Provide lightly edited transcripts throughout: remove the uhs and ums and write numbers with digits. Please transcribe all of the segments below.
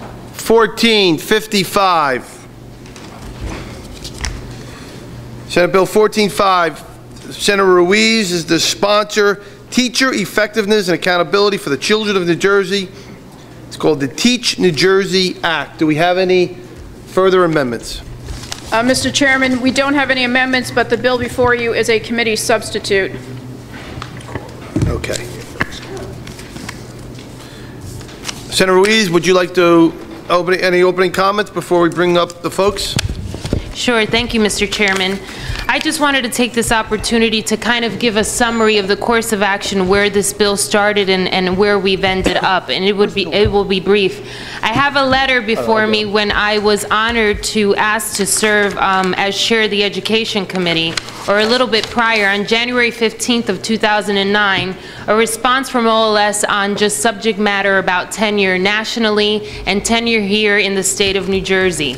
1455. Senate Bill 1455. Senator Ruiz is the sponsor. Teacher Effectiveness and Accountability for the Children of New Jersey. It's called the Teach New Jersey Act. Do we have any further amendments? Mr. Chairman, we don't have any amendments, but the bill before you is a committee substitute. Okay. Senator Ruiz, would you like to open any opening comments before we bring up the folks? Sure. Thank you, Mr. Chairman. I just wanted to take this opportunity to kind of give a summary of the course of action, where this bill started and where we've ended up, and it will be brief. I have a letter before me when I was honored to ask to serve as chair of the Education Committee, or a little bit prior, on January 15th of 2009, a response from OLS on just subject matter about tenure nationally and tenure here in the state of New Jersey.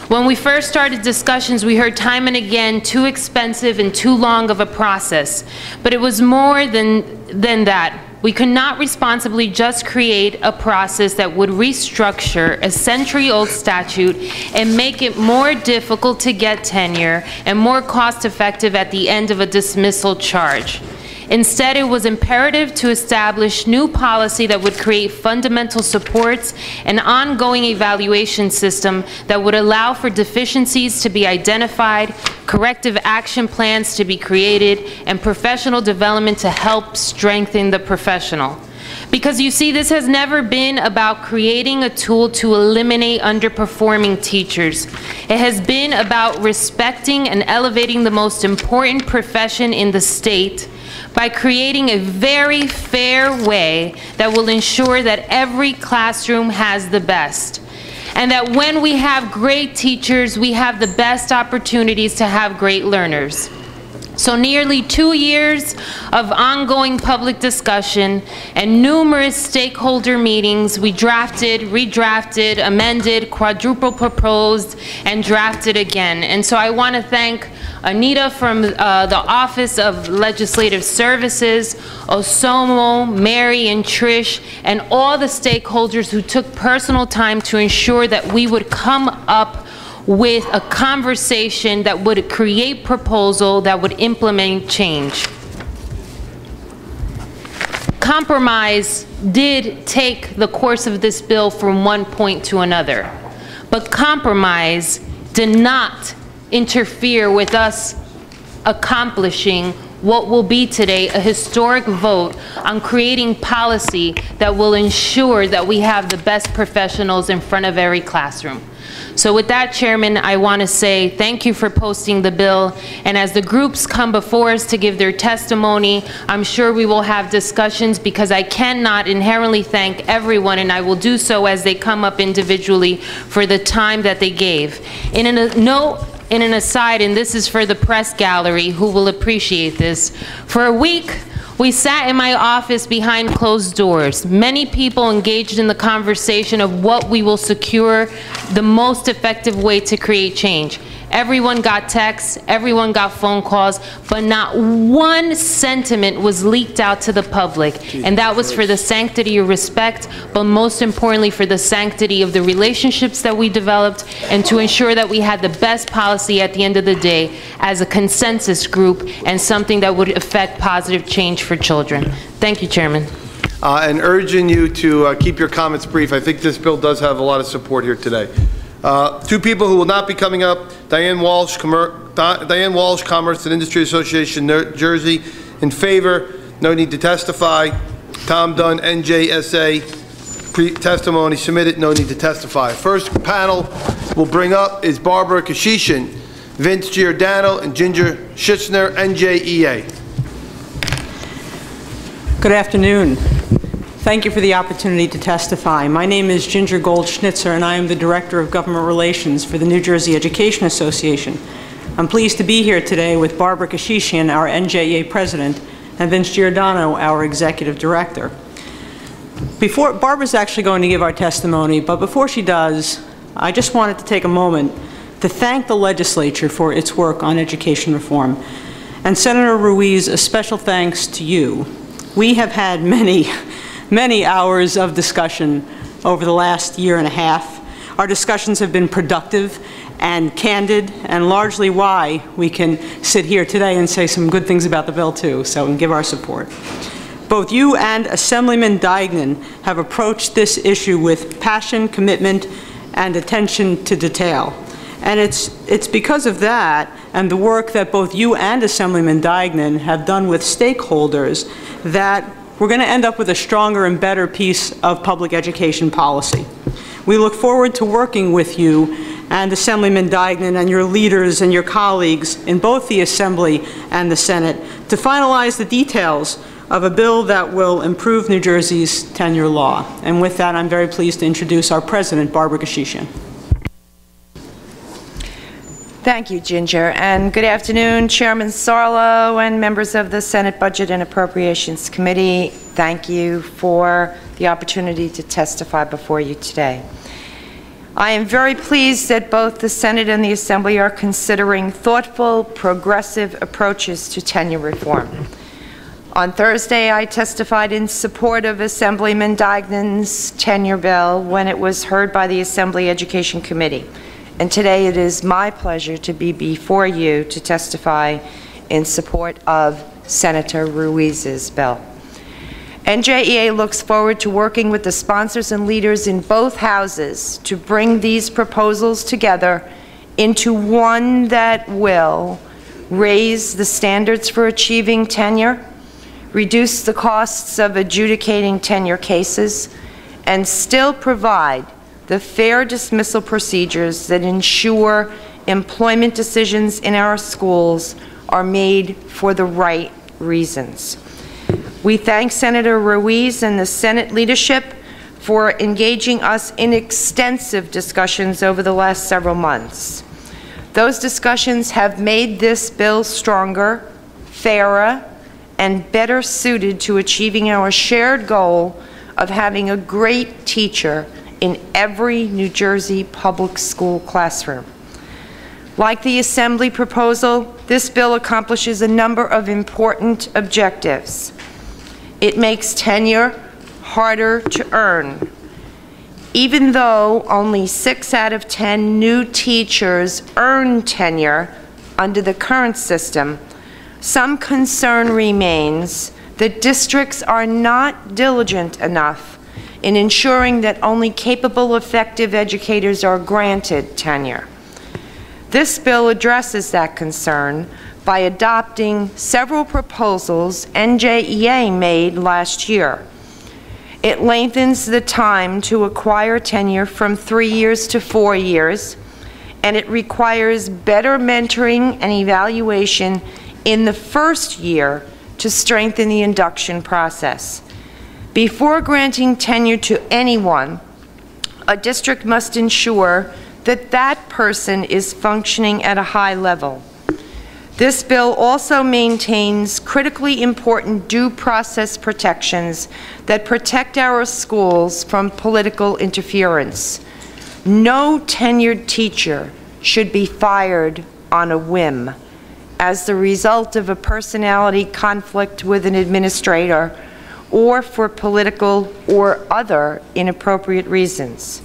When we first started discussions, we heard time and again, too expensive and too long of a process. But it was more than that. We could not responsibly just create a process that would restructure a century-old statute and make it more difficult to get tenure and more cost-effective at the end of a dismissal charge. Instead, it was imperative to establish new policy that would create fundamental supports and ongoing evaluation system that would allow for deficiencies to be identified, corrective action plans to be created, and professional development to help strengthen the professional. Because you see, this has never been about creating a tool to eliminate underperforming teachers. It has been about respecting and elevating the most important profession in the state by creating a very fair way that will ensure that every classroom has the best. And that when we have great teachers, we have the best opportunities to have great learners. So nearly 2 years of ongoing public discussion and numerous stakeholder meetings, we drafted, redrafted, amended, quadruple proposed, and drafted again. And so I want to thank Anita from the Office of Legislative Services, Osomo, Mary, and Trish, and all the stakeholders who took personal time to ensure that we would come up with a conversation that would create proposal that would implement change. Compromise did take the course of this bill from one point to another, but compromise did not interfere with us accomplishing what will be today a historic vote on creating policy that will ensure that we have the best professionals in front of every classroom. So with that, Chairman, I want to say thank you for posting the bill, and as the groups come before us to give their testimony, I'm sure we will have discussions, because I cannot inherently thank everyone, and I will do so as they come up individually, for the time that they gave. In an aside, and this is for the press gallery who will appreciate this, for a week we sat in my office behind closed doors. Many people engaged in the conversation of what we will secure the most effective way to create change. Everyone got texts, everyone got phone calls, but not one sentiment was leaked out to the public. And that was for the sanctity of respect, but most importantly for the sanctity of the relationships that we developed, and to ensure that we had the best policy at the end of the day as a consensus group, and something that would affect positive change for children. Thank you, Chairman. And urging you to keep your comments brief. I think this bill does have a lot of support here today. Two people who will not be coming up: Diane Walsh, Commerce and Industry Association, New Jersey. In favor, no need to testify. Tom Dunn, NJSA, testimony submitted, no need to testify. First panel we'll bring up is Barbara Kashishian, Vince Giordano, and Ginger Schissner, NJEA. Good afternoon. Thank you for the opportunity to testify. My name is Ginger Gold-Schnitzer, and I am the Director of Government Relations for the New Jersey Education Association. I'm pleased to be here today with Barbara Kashishian, our NJEA President, and Vince Giordano, our Executive Director. Barbara's actually going to give our testimony, but before she does, I just wanted to take a moment to thank the legislature for its work on education reform. And Senator Ruiz, a special thanks to you. We have had many hours of discussion over the last year and a half. Our discussions have been productive and candid, and largely why we can sit here today and say some good things about the bill too, so and give our support. Both you and Assemblyman Deignan have approached this issue with passion, commitment, and attention to detail. And it's because of that and the work that both you and Assemblyman Deignan have done with stakeholders that we're going to end up with a stronger and better piece of public education policy. We look forward to working with you and Assemblyman Deignan and your leaders and your colleagues in both the Assembly and the Senate to finalize the details of a bill that will improve New Jersey's tenure law. And with that, I'm very pleased to introduce our President, Barbara Gashishian. Thank you, Ginger, and good afternoon, Chairman Sarlo and members of the Senate Budget and Appropriations Committee. Thank you for the opportunity to testify before you today. I am very pleased that both the Senate and the Assembly are considering thoughtful, progressive approaches to tenure reform. On Thursday, I testified in support of Assemblyman Deignan's tenure bill when it was heard by the Assembly Education Committee. And today it is my pleasure to be before you to testify in support of Senator Ruiz's bill. NJEA looks forward to working with the sponsors and leaders in both houses to bring these proposals together into one that will raise the standards for achieving tenure, reduce the costs of adjudicating tenure cases, and still provide the fair dismissal procedures that ensure employment decisions in our schools are made for the right reasons. We thank Senator Ruiz and the Senate leadership for engaging us in extensive discussions over the last several months. Those discussions have made this bill stronger, fairer, and better suited to achieving our shared goal of having a great teacher in every New Jersey public school classroom. Like the Assembly proposal, this bill accomplishes a number of important objectives. It makes tenure harder to earn. Even though only 6 out of 10 new teachers earn tenure under the current system, some concern remains that districts are not diligent enough in ensuring that only capable, effective educators are granted tenure. This bill addresses that concern by adopting several proposals NJEA made last year. It lengthens the time to acquire tenure from 3 years to 4 years, and it requires better mentoring and evaluation in the first year to strengthen the induction process. Before granting tenure to anyone, a district must ensure that that person is functioning at a high level. This bill also maintains critically important due process protections that protect our schools from political interference. No tenured teacher should be fired on a whim as the result of a personality conflict with an administrator or for political or other inappropriate reasons.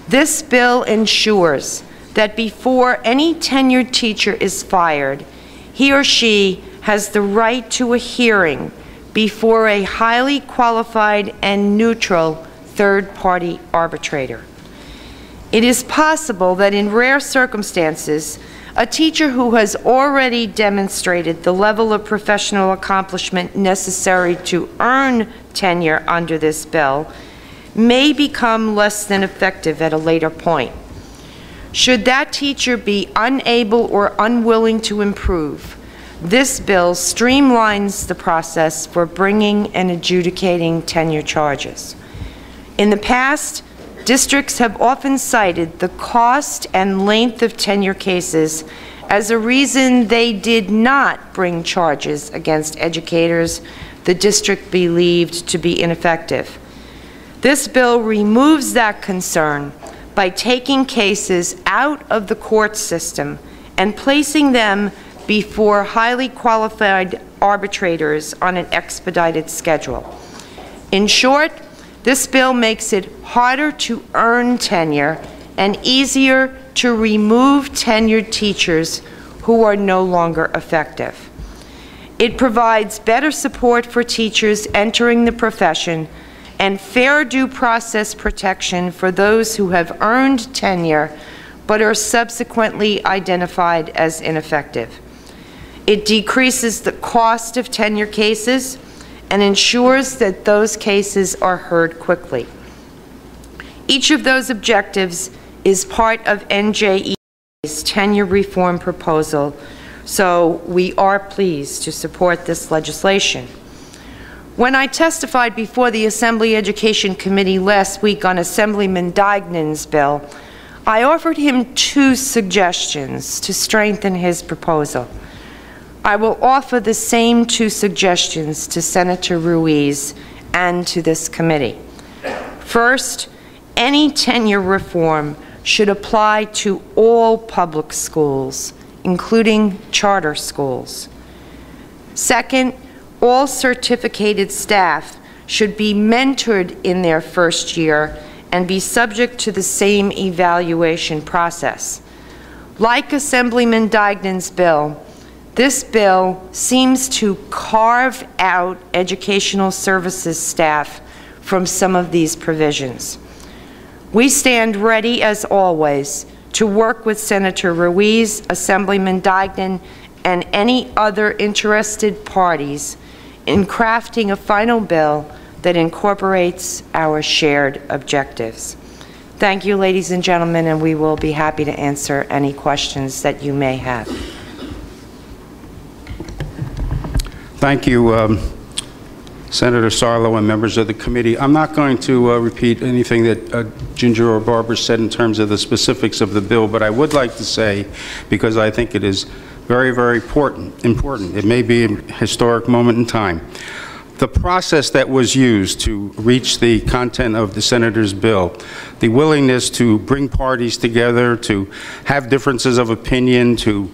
This bill ensures that before any tenured teacher is fired, he or she has the right to a hearing before a highly qualified and neutral third-party arbitrator. It is possible that in rare circumstances, a teacher who has already demonstrated the level of professional accomplishment necessary to earn tenure under this bill may become less than effective at a later point. Should that teacher be unable or unwilling to improve, this bill streamlines the process for bringing and adjudicating tenure charges. In the past, districts have often cited the cost and length of tenure cases as a reason they did not bring charges against educators the district believed to be ineffective. This bill removes that concern by taking cases out of the court system and placing them before highly qualified arbitrators on an expedited schedule. In short, This bill makes it harder to earn tenure and easier to remove tenured teachers who are no longer effective. It provides better support for teachers entering the profession and fair due process protection for those who have earned tenure but are subsequently identified as ineffective. It decreases the cost of tenure cases and ensures that those cases are heard quickly. Each of those objectives is part of NJEA's tenure reform proposal, so we are pleased to support this legislation. When I testified before the Assembly Education Committee last week on Assemblyman Dignan's bill, I offered him 2 suggestions to strengthen his proposal. I will offer the same 2 suggestions to Senator Ruiz and to this committee. First, any tenure reform should apply to all public schools, including charter schools. Second, all certificated staff should be mentored in their first year and be subject to the same evaluation process. Like Assemblyman Dignan's bill, this bill seems to carve out educational services staff from some of these provisions. We stand ready, as always, to work with Senator Ruiz, Assemblyman Dignan, and any other interested parties in crafting a final bill that incorporates our shared objectives. Thank you, ladies and gentlemen, and we will be happy to answer any questions that you may have. Thank you, Senator Sarlo and members of the committee. I'm not going to repeat anything that Ginger or Barbara said in terms of the specifics of the bill, but I would like to say, because I think it is very, very important. It may be a historic moment in time. The process that was used to reach the content of the Senator's bill, the willingness to bring parties together, to have differences of opinion, to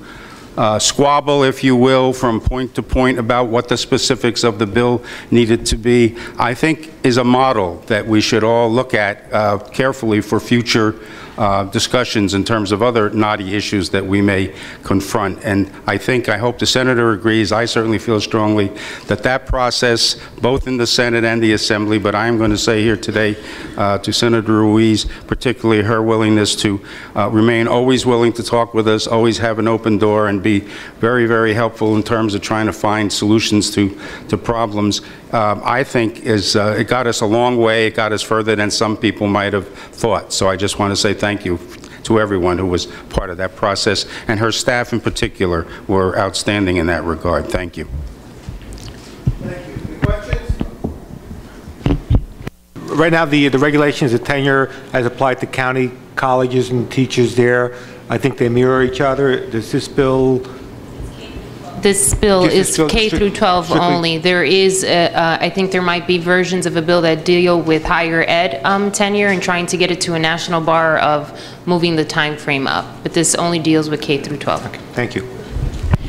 squabble, if you will, from point to point about what the specifics of the bill needed to be, I think is a model that we should all look at carefully for future discussions in terms of other knotty issues that we may confront. And I hope the Senator agrees, I certainly feel strongly that that process, both in the Senate and the Assembly, but I am going to say here today to Senator Ruiz, particularly her willingness to remain always willing to talk with us, always have an open door, and be very, very helpful in terms of trying to find solutions to problems, I think it got us a long way. It got us further than some people might have thought. So I just want to say thank you to everyone who was part of that process, and her staff in particular were outstanding in that regard. Thank you. Thank you. Any questions? Right now, the regulations of tenure as applied to county colleges and teachers there, I think they mirror each other. Does this bill? This bill is K through 12 only. There is, I think there might be versions of a bill that deal with higher ed tenure and trying to get it to a national bar of moving the time frame up. But this only deals with K through 12. Okay, thank you.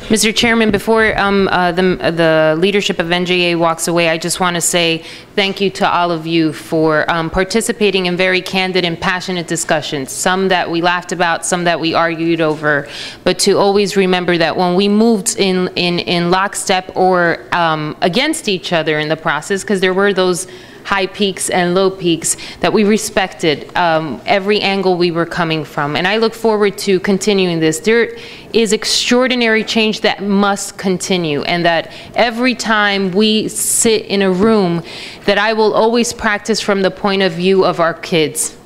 Mr. Chairman, before the leadership of NJA walks away, I just want to say thank you to all of you for participating in very candid and passionate discussions, some that we laughed about, some that we argued over, but to always remember that when we moved in lockstep or against each other in the process, because there were those high peaks and low peaks, that we respected every angle we were coming from. And I look forward to continuing this. There is extraordinary change that must continue, and that every time we sit in a room, that I will always practice from the point of view of our kids.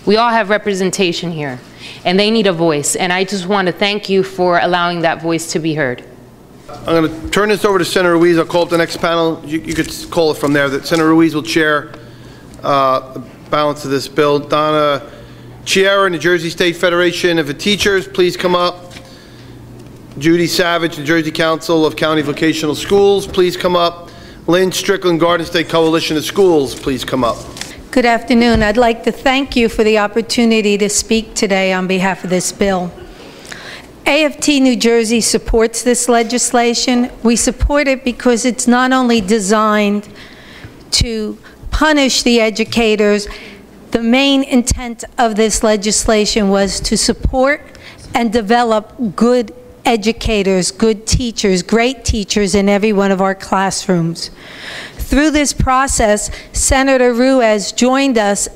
We all have representation here, and they need a voice. And I just want to thank you for allowing that voice to be heard. I'm going to turn this over to Senator Ruiz. I'll call up the next panel. You could call it from there. That Senator Ruiz will chair the balance of this bill. Donna Chiara, New Jersey State Federation of the Teachers, please come up. Judy Savage, New Jersey Council of County Vocational Schools, please come up. Lynn Strickland, Garden State Coalition of Schools, please come up. Good afternoon. I'd like to thank you for the opportunity to speak today on behalf of this bill. AFT New Jersey supports this legislation. We support it because it's not only designed to punish the educators. The main intent of this legislation was to support and develop good educators, good teachers, great teachers in every one of our classrooms. Through this process, Senator Ruiz joined us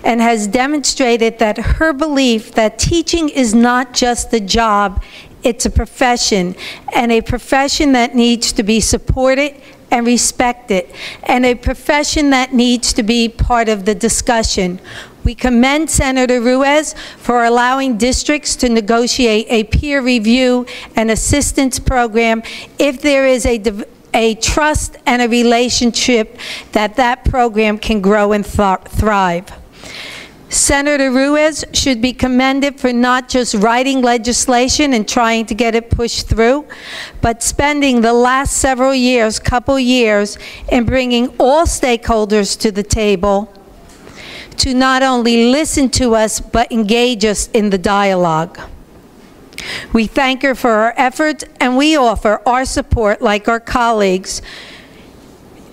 and has demonstrated that her belief that teaching is not just a job, it's a profession, and a profession that needs to be supported and respected, and a profession that needs to be part of the discussion. We commend Senator Ruiz for allowing districts to negotiate a peer review and assistance program if there is a trust and a relationship that program can grow and thrive. Senator Ruiz should be commended for not just writing legislation and trying to get it pushed through, but spending the last couple years, in bringing all stakeholders to the table to not only listen to us, but engage us in the dialogue. We thank her for her efforts, and we offer our support, like our colleagues,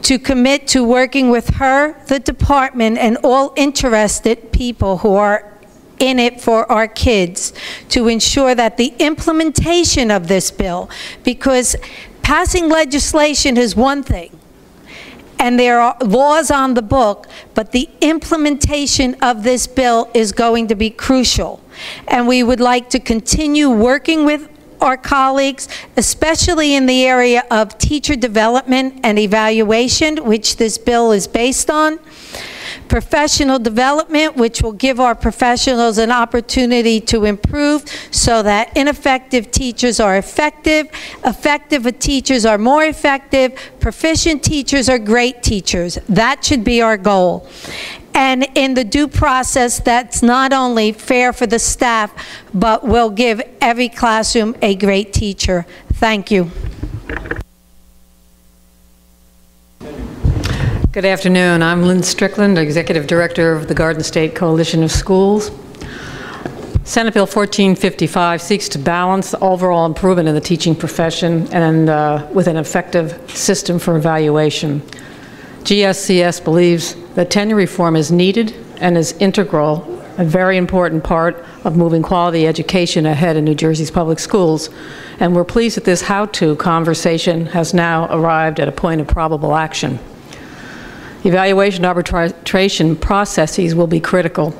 to commit to working with her, the department, and all interested people who are in it for our kids to ensure that the implementation of this bill, because passing legislation is one thing, and there are laws on the book, but the implementation of this bill is going to be crucial. And we would like to continue working with our colleagues, especially in the area of teacher development and evaluation, which this bill is based on, professional development, which will give our professionals an opportunity to improve so that ineffective teachers are effective, effective teachers are more effective, proficient teachers are great teachers. That should be our goal. And in the due process, that's not only fair for the staff, but will give every classroom a great teacher. Thank you. Good afternoon. I'm Lynn Strickland, Executive Director of the Garden State Coalition of Schools. Senate Bill 1455 seeks to balance the overall improvement in the teaching profession and with an effective system for evaluation. GSCS believes that tenure reform is needed and is integral, a very important part of moving quality education ahead in New Jersey's public schools. And we're pleased that this how-to conversation has now arrived at a point of probable action. Evaluation and arbitration processes will be critical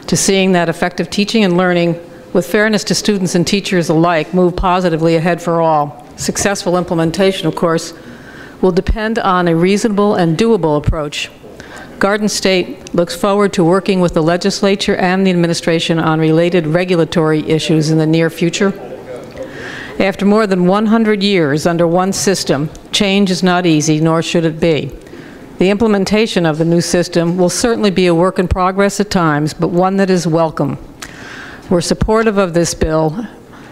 to seeing that effective teaching and learning with fairness to students and teachers alike move positively ahead for all. Successful implementation, of course, will depend on a reasonable and doable approach. Garden State looks forward to working with the legislature and the administration on related regulatory issues in the near future. After more than 100 years under one system, change is not easy, nor should it be. The implementation of the new system will certainly be a work in progress at times, but one that is welcome. We're supportive of this bill,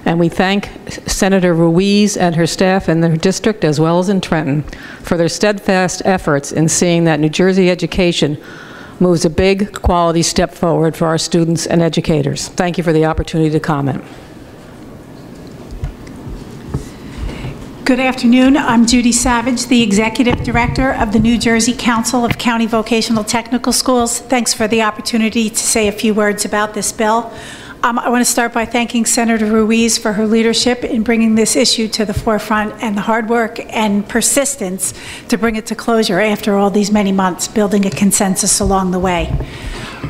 and we thank Senator Ruiz and her staff in their district, as well as in Trenton, for their steadfast efforts in seeing that New Jersey education moves a big quality step forward for our students and educators. Thank you for the opportunity to comment. Good afternoon. I'm Judy Savage, the Executive Director of the New Jersey Council of County Vocational Technical Schools. Thanks for the opportunity to say a few words about this bill. I want to start by thanking Senator Ruiz for her leadership in bringing this issue to the forefront and the hard work and persistence to bring it to closure after all these many months, building a consensus along the way.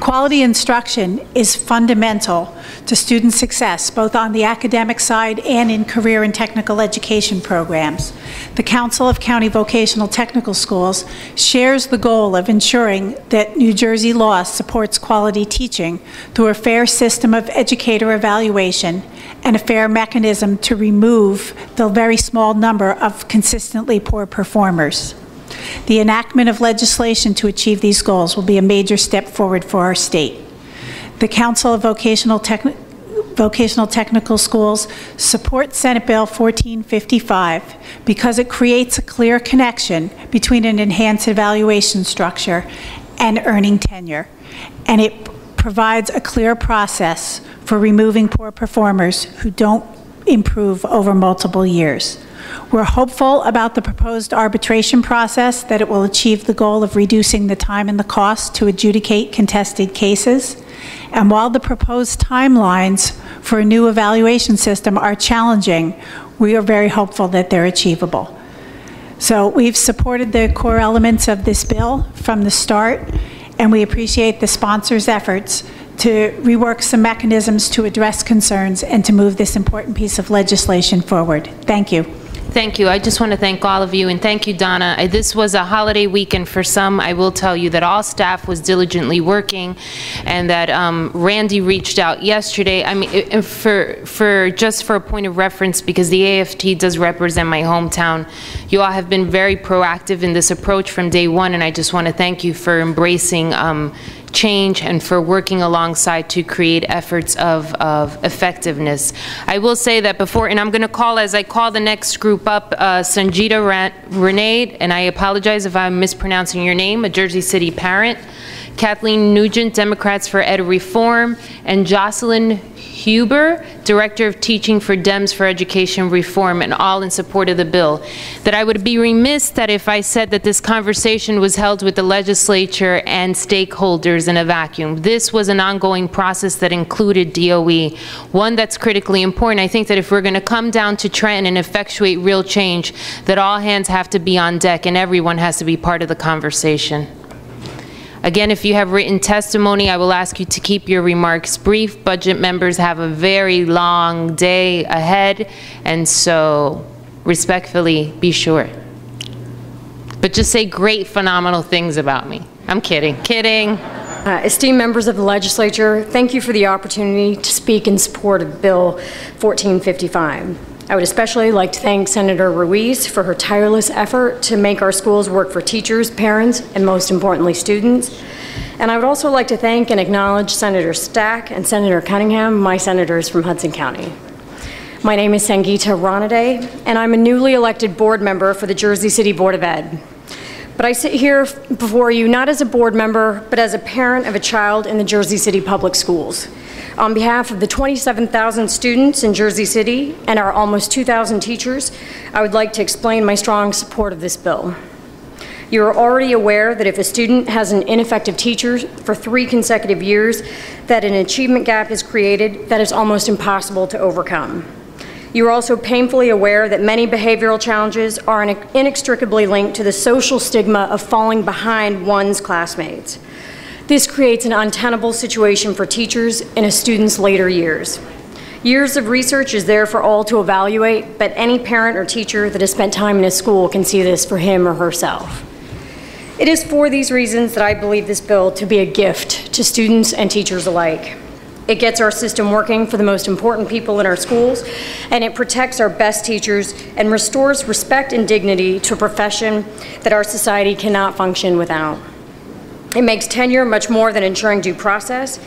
Quality instruction is fundamental to student success, both on the academic side and in career and technical education programs. The Council of County Vocational Technical Schools shares the goal of ensuring that New Jersey law supports quality teaching through a fair system of educator evaluation and a fair mechanism to remove the very small number of consistently poor performers. The enactment of legislation to achieve these goals will be a major step forward for our state. The Council of Vocational Technical Schools supports Senate Bill 1455 because it creates a clear connection between an enhanced evaluation structure and earning tenure, and it provides a clear process for removing poor performers who don't improve over multiple years. We're hopeful about the proposed arbitration process, that it will achieve the goal of reducing the time and the cost to adjudicate contested cases. And while the proposed timelines for a new evaluation system are challenging, we are very hopeful that they're achievable. So we've supported the core elements of this bill from the start, and we appreciate the sponsors' efforts to rework some mechanisms to address concerns and to move this important piece of legislation forward. Thank you. Thank you. I just want to thank all of you, and thank you, Donna. This was a holiday weekend for some. I will tell you that all staff was diligently working, and that Randy reached out yesterday. I mean, just for a point of reference, because the AFT does represent my hometown, you all have been very proactive in this approach from day one, and I just want to thank you for embracing change and for working alongside to create efforts of effectiveness. I will say that before, and I'm going to call, as I call the next group up, Sanjita Renee, and I apologize if I'm mispronouncing your name, a Jersey City parent, Kathleen Nugent, Democrats for Ed Reform, and Jocelyn Huber, Director of Teaching for Dems for Education Reform, and all in support of the bill. That I would be remiss that if I said that this conversation was held with the legislature and stakeholders in a vacuum. This was an ongoing process that included DOE, one that's critically important. I think that if we're going to come down to Trenton and effectuate real change, that all hands have to be on deck and everyone has to be part of the conversation. Again, if you have written testimony, I will ask you to keep your remarks brief. Budget members have a very long day ahead, and so respectfully, be sure. But just say great, phenomenal things about me. I'm kidding, kidding. Esteemed members of the legislature, thank you for the opportunity to speak in support of Bill 1455. I would especially like to thank Senator Ruiz for her tireless effort to make our schools work for teachers, parents, and most importantly, students. And I would also like to thank and acknowledge Senator Stack and Senator Cunningham, my senators from Hudson County. My name is Sangeeta Ranade, and I'm a newly elected board member for the Jersey City Board of Ed. But I sit here before you not as a board member, but as a parent of a child in the Jersey City Public Schools. On behalf of the 27,000 students in Jersey City and our almost 2,000 teachers, I would like to explain my strong support of this bill. You are already aware that if a student has an ineffective teacher for 3 consecutive years, that an achievement gap is created that is almost impossible to overcome. You are also painfully aware that many behavioral challenges are inextricably linked to the social stigma of falling behind one's classmates. This creates an untenable situation for teachers in a student's later years. Years of research is there for all to evaluate, but any parent or teacher that has spent time in a school can see this for him or herself. It is for these reasons that I believe this bill to be a gift to students and teachers alike. It gets our system working for the most important people in our schools, and it protects our best teachers and restores respect and dignity to a profession that our society cannot function without. It makes tenure much more than ensuring due process.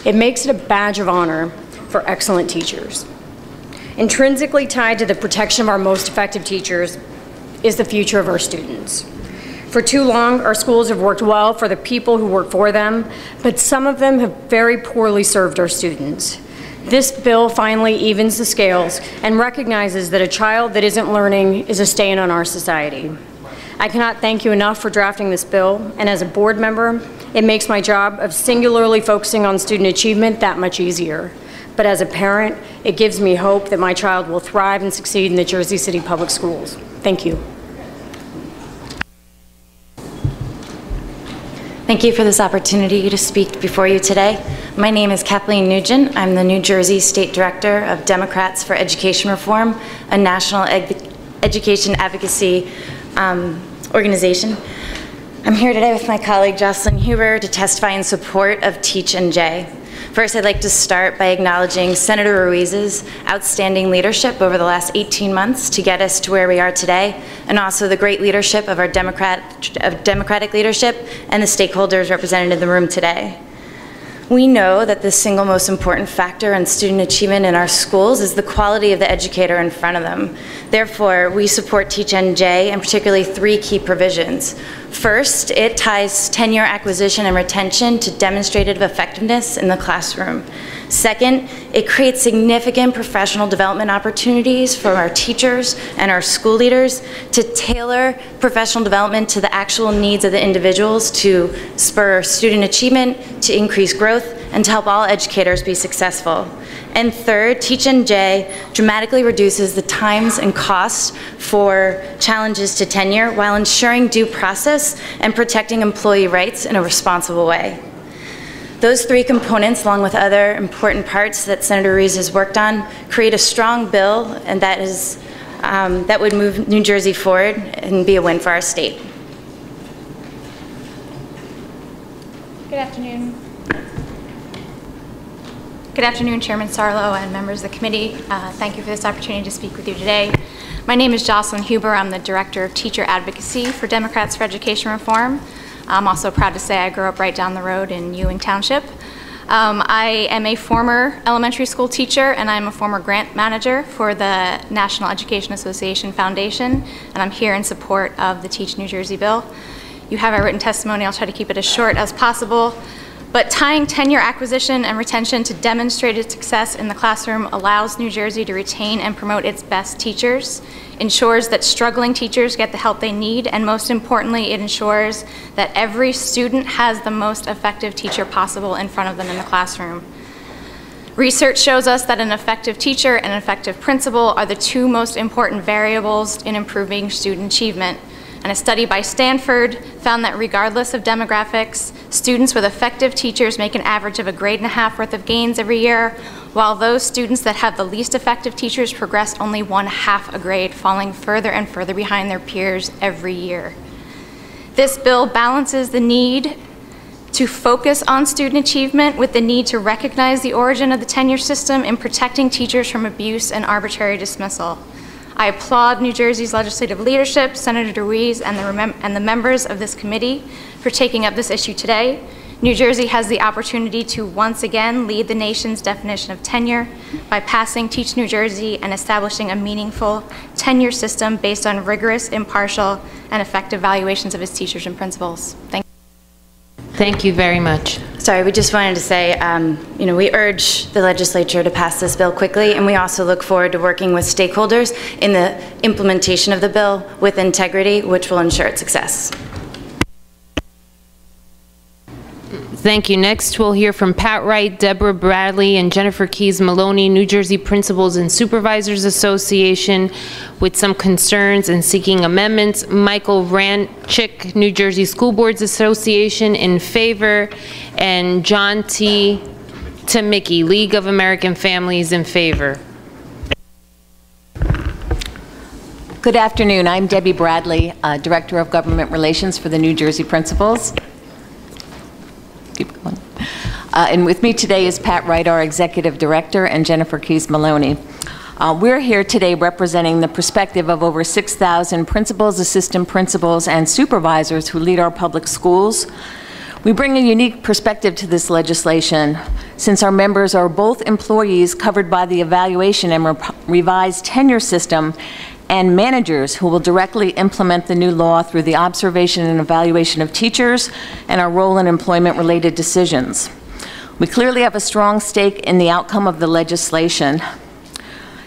It makes it a badge of honor for excellent teachers. Intrinsically tied to the protection of our most effective teachers is the future of our students. For too long, our schools have worked well for the people who work for them, but some of them have very poorly served our students. This bill finally evens the scales and recognizes that a child that isn't learning is a stain on our society. I cannot thank you enough for drafting this bill, and as a board member, it makes my job of singularly focusing on student achievement that much easier. But as a parent, it gives me hope that my child will thrive and succeed in the Jersey City Public Schools. Thank you. Thank you for this opportunity to speak before you today. My name is Kathleen Nugent. I'm the New Jersey State Director of Democrats for Education Reform, a national education advocacy organization. I'm here today with my colleague Jocelyn Huber to testify in support of Teach and J. First, I'd like to start by acknowledging Senator Ruiz's outstanding leadership over the last 18 months to get us to where we are today, and also the great leadership of our Democratic leadership and the stakeholders represented in the room today. We know that the single most important factor in student achievement in our schools is the quality of the educator in front of them. Therefore, we support Teach NJ and particularly 3 key provisions. First, it ties tenure acquisition and retention to demonstrated effectiveness in the classroom. Second, it creates significant professional development opportunities for our teachers and our school leaders to tailor professional development to the actual needs of the individuals to spur student achievement, to increase growth, and to help all educators be successful. And third, Teach NJ dramatically reduces the times and costs for challenges to tenure while ensuring due process and protecting employee rights in a responsible way. Those 3 components, along with other important parts that Senator Ruiz has worked on, create a strong bill, and that would move New Jersey forward and be a win for our state. Good afternoon. Good afternoon, Chairman Sarlo and members of the committee. Thank you for this opportunity to speak with you today. My name is Jocelyn Huber. I'm the Director of Teacher Advocacy for Democrats for Education Reform. I'm also proud to say I grew up right down the road in Ewing Township. I am a former elementary school teacher, and I'm a former grant manager for the National Education Association Foundation, and I'm here in support of the Teach New Jersey bill. You have a written testimony. I'll try to keep it as short as possible. But tying tenure acquisition and retention to demonstrated success in the classroom allows New Jersey to retain and promote its best teachers, ensures that struggling teachers get the help they need, and most importantly, it ensures that every student has the most effective teacher possible in front of them in the classroom. Research shows us that an effective teacher and an effective principal are the 2 most important variables in improving student achievement. And a study by Stanford found that regardless of demographics, students with effective teachers make an average of a grade and a half worth of gains every year, while those students that have the least effective teachers progress only 1/2 a grade, falling further and further behind their peers every year. This bill balances the need to focus on student achievement with the need to recognize the origin of the tenure system in protecting teachers from abuse and arbitrary dismissal. I applaud New Jersey's legislative leadership, Senator Ruiz, and the members of this committee for taking up this issue today. New Jersey has the opportunity to once again lead the nation's definition of tenure by passing Teach New Jersey and establishing a meaningful tenure system based on rigorous, impartial, and effective evaluations of its teachers and principals. Thank you. Thank you very much. Sorry, we just wanted to say, we urge the legislature to pass this bill quickly, and we also look forward to working with stakeholders in the implementation of the bill with integrity, which will ensure its success. Thank you. Next, we'll hear from Pat Wright, Deborah Bradley, and Jennifer Keys Maloney, New Jersey Principals and Supervisors Association, with some concerns and seeking amendments. Michael Ranchik, New Jersey School Boards Association, in favor, and John T. Tamicki, League of American Families, in favor. Good afternoon. I'm Debbie Bradley, Director of Government Relations for the New Jersey Principals. And with me today is Pat Wright, our Executive Director, and Jennifer Keys Maloney. We're here today representing the perspective of over 6,000 principals, assistant principals, and supervisors who lead our public schools. We bring a unique perspective to this legislation since our members are both employees covered by the evaluation and revised tenure system and managers who will directly implement the new law through the observation and evaluation of teachers and our role in employment-related decisions. We clearly have a strong stake in the outcome of the legislation.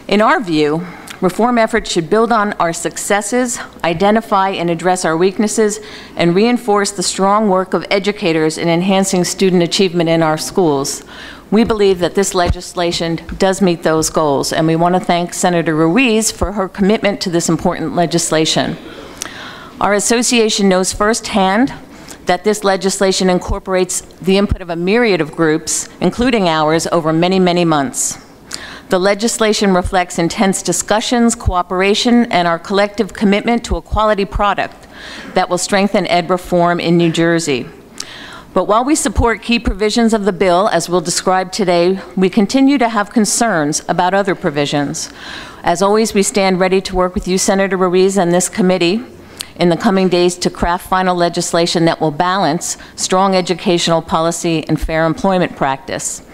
In our view, reform efforts should build on our successes, identify and address our weaknesses, and reinforce the strong work of educators in enhancing student achievement in our schools. We believe that this legislation does meet those goals, and we want to thank Senator Ruiz for her commitment to this important legislation. Our association knows firsthand that this legislation incorporates the input of a myriad of groups, including ours, over many, many months. The legislation reflects intense discussions, cooperation, and our collective commitment to a quality product that will strengthen ed reform in New Jersey. But while we support key provisions of the bill, as we'll describe today, we continue to have concerns about other provisions. As always, we stand ready to work with you, Senator Ruiz, and this committee in the coming days to craft final legislation that will balance strong educational policy and fair employment practice.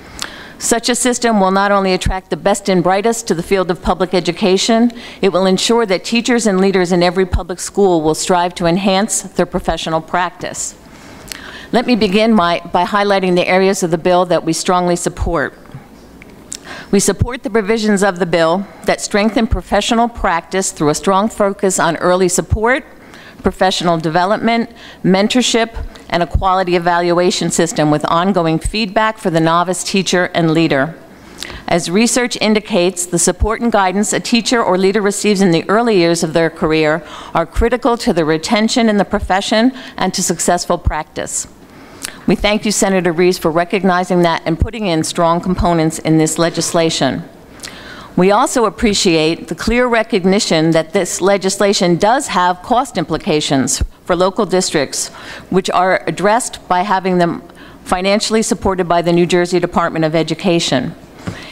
Such a system will not only attract the best and brightest to the field of public education, it will ensure that teachers and leaders in every public school will strive to enhance their professional practice. Let me begin by highlighting the areas of the bill that we strongly support. We support the provisions of the bill that strengthen professional practice through a strong focus on early support, professional development, mentorship, and a quality evaluation system with ongoing feedback for the novice teacher and leader. As research indicates, the support and guidance a teacher or leader receives in the early years of their career are critical to the retention in the profession and to successful practice. We thank you, Senator Reeves, for recognizing that and putting in strong components in this legislation. We also appreciate the clear recognition that this legislation does have cost implications for local districts, which are addressed by having them financially supported by the New Jersey Department of Education.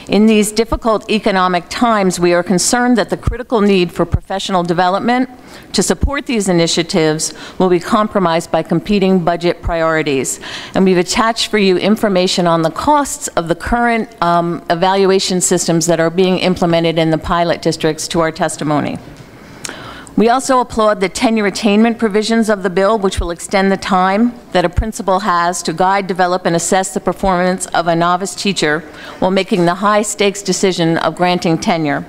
In these difficult economic times, we are concerned that the critical need for professional development to support these initiatives will be compromised by competing budget priorities. And we've attached for you information on the costs of the current evaluation systems that are being implemented in the pilot districts to our testimony. We also applaud the tenure attainment provisions of the bill, which will extend the time that a principal has to guide, develop, and assess the performance of a novice teacher while making the high-stakes decision of granting tenure.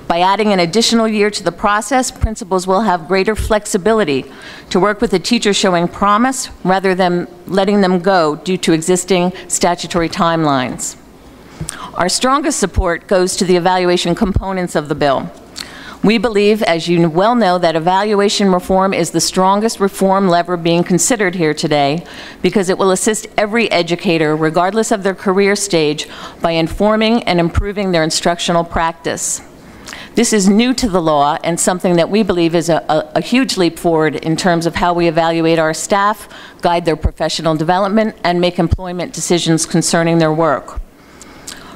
By adding an additional year to the process, principals will have greater flexibility to work with a teacher showing promise rather than letting them go due to existing statutory timelines. Our strongest support goes to the evaluation components of the bill. We believe, as you well know, that evaluation reform is the strongest reform lever being considered here today because it will assist every educator, regardless of their career stage, by informing and improving their instructional practice. This is new to the law and something that we believe is a huge leap forward in terms of how we evaluate our staff, guide their professional development, and make employment decisions concerning their work.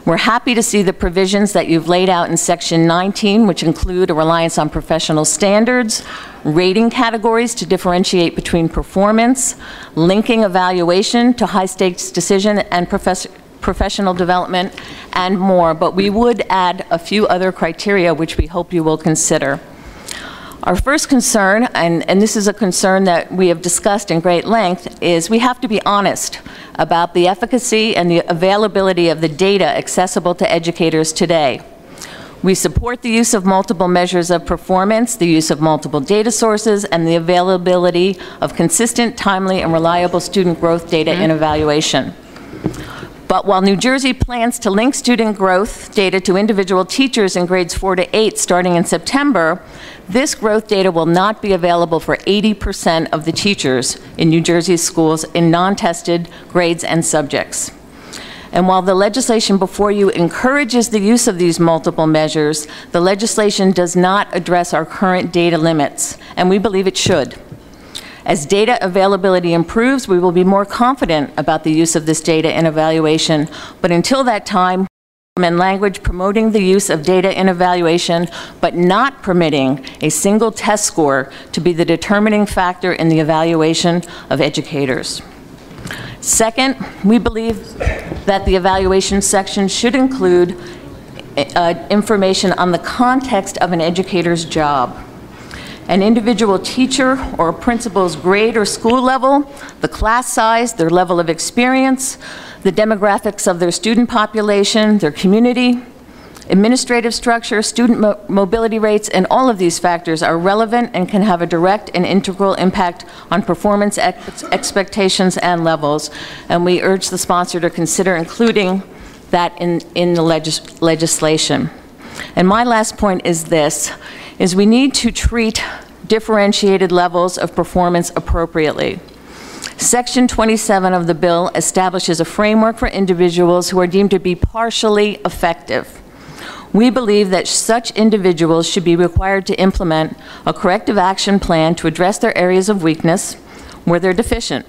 We're happy to see the provisions that you've laid out in Section 19, which include a reliance on professional standards, rating categories to differentiate between performance, linking evaluation to high-stakes decision and professional development, and more. But we would add a few other criteria which we hope you will consider. Our first concern, and this is a concern that we have discussed in great length, is we have to be honest about the efficacy and the availability of the data accessible to educators today. We support the use of multiple measures of performance, the use of multiple data sources, and the availability of consistent, timely, and reliable student growth data in evaluation. But while New Jersey plans to link student growth data to individual teachers in grades 4 to 8 starting in September, this growth data will not be available for 80% of the teachers in New Jersey schools in non-tested grades and subjects. And while the legislation before you encourages the use of these multiple measures, the legislation does not address our current data limits, and we believe it should. As data availability improves, we will be more confident about the use of this data in evaluation, but until that time, and language promoting the use of data in evaluation, but not permitting a single test score to be the determining factor in the evaluation of educators. Second, we believe that the evaluation section should include information on the context of an educator's job. An individual teacher or a principal's grade or school level, the class size, their level of experience, the demographics of their student population, their community, administrative structure, student mobility rates, and all of these factors are relevant and can have a direct and integral impact on performance expectations and levels. And we urge the sponsor to consider including that in the legislation. And my last point is this, is we need to treat differentiated levels of performance appropriately. Section 27 of the bill establishes a framework for individuals who are deemed to be partially effective. We believe that such individuals should be required to implement a corrective action plan to address their areas of weakness where they're deficient.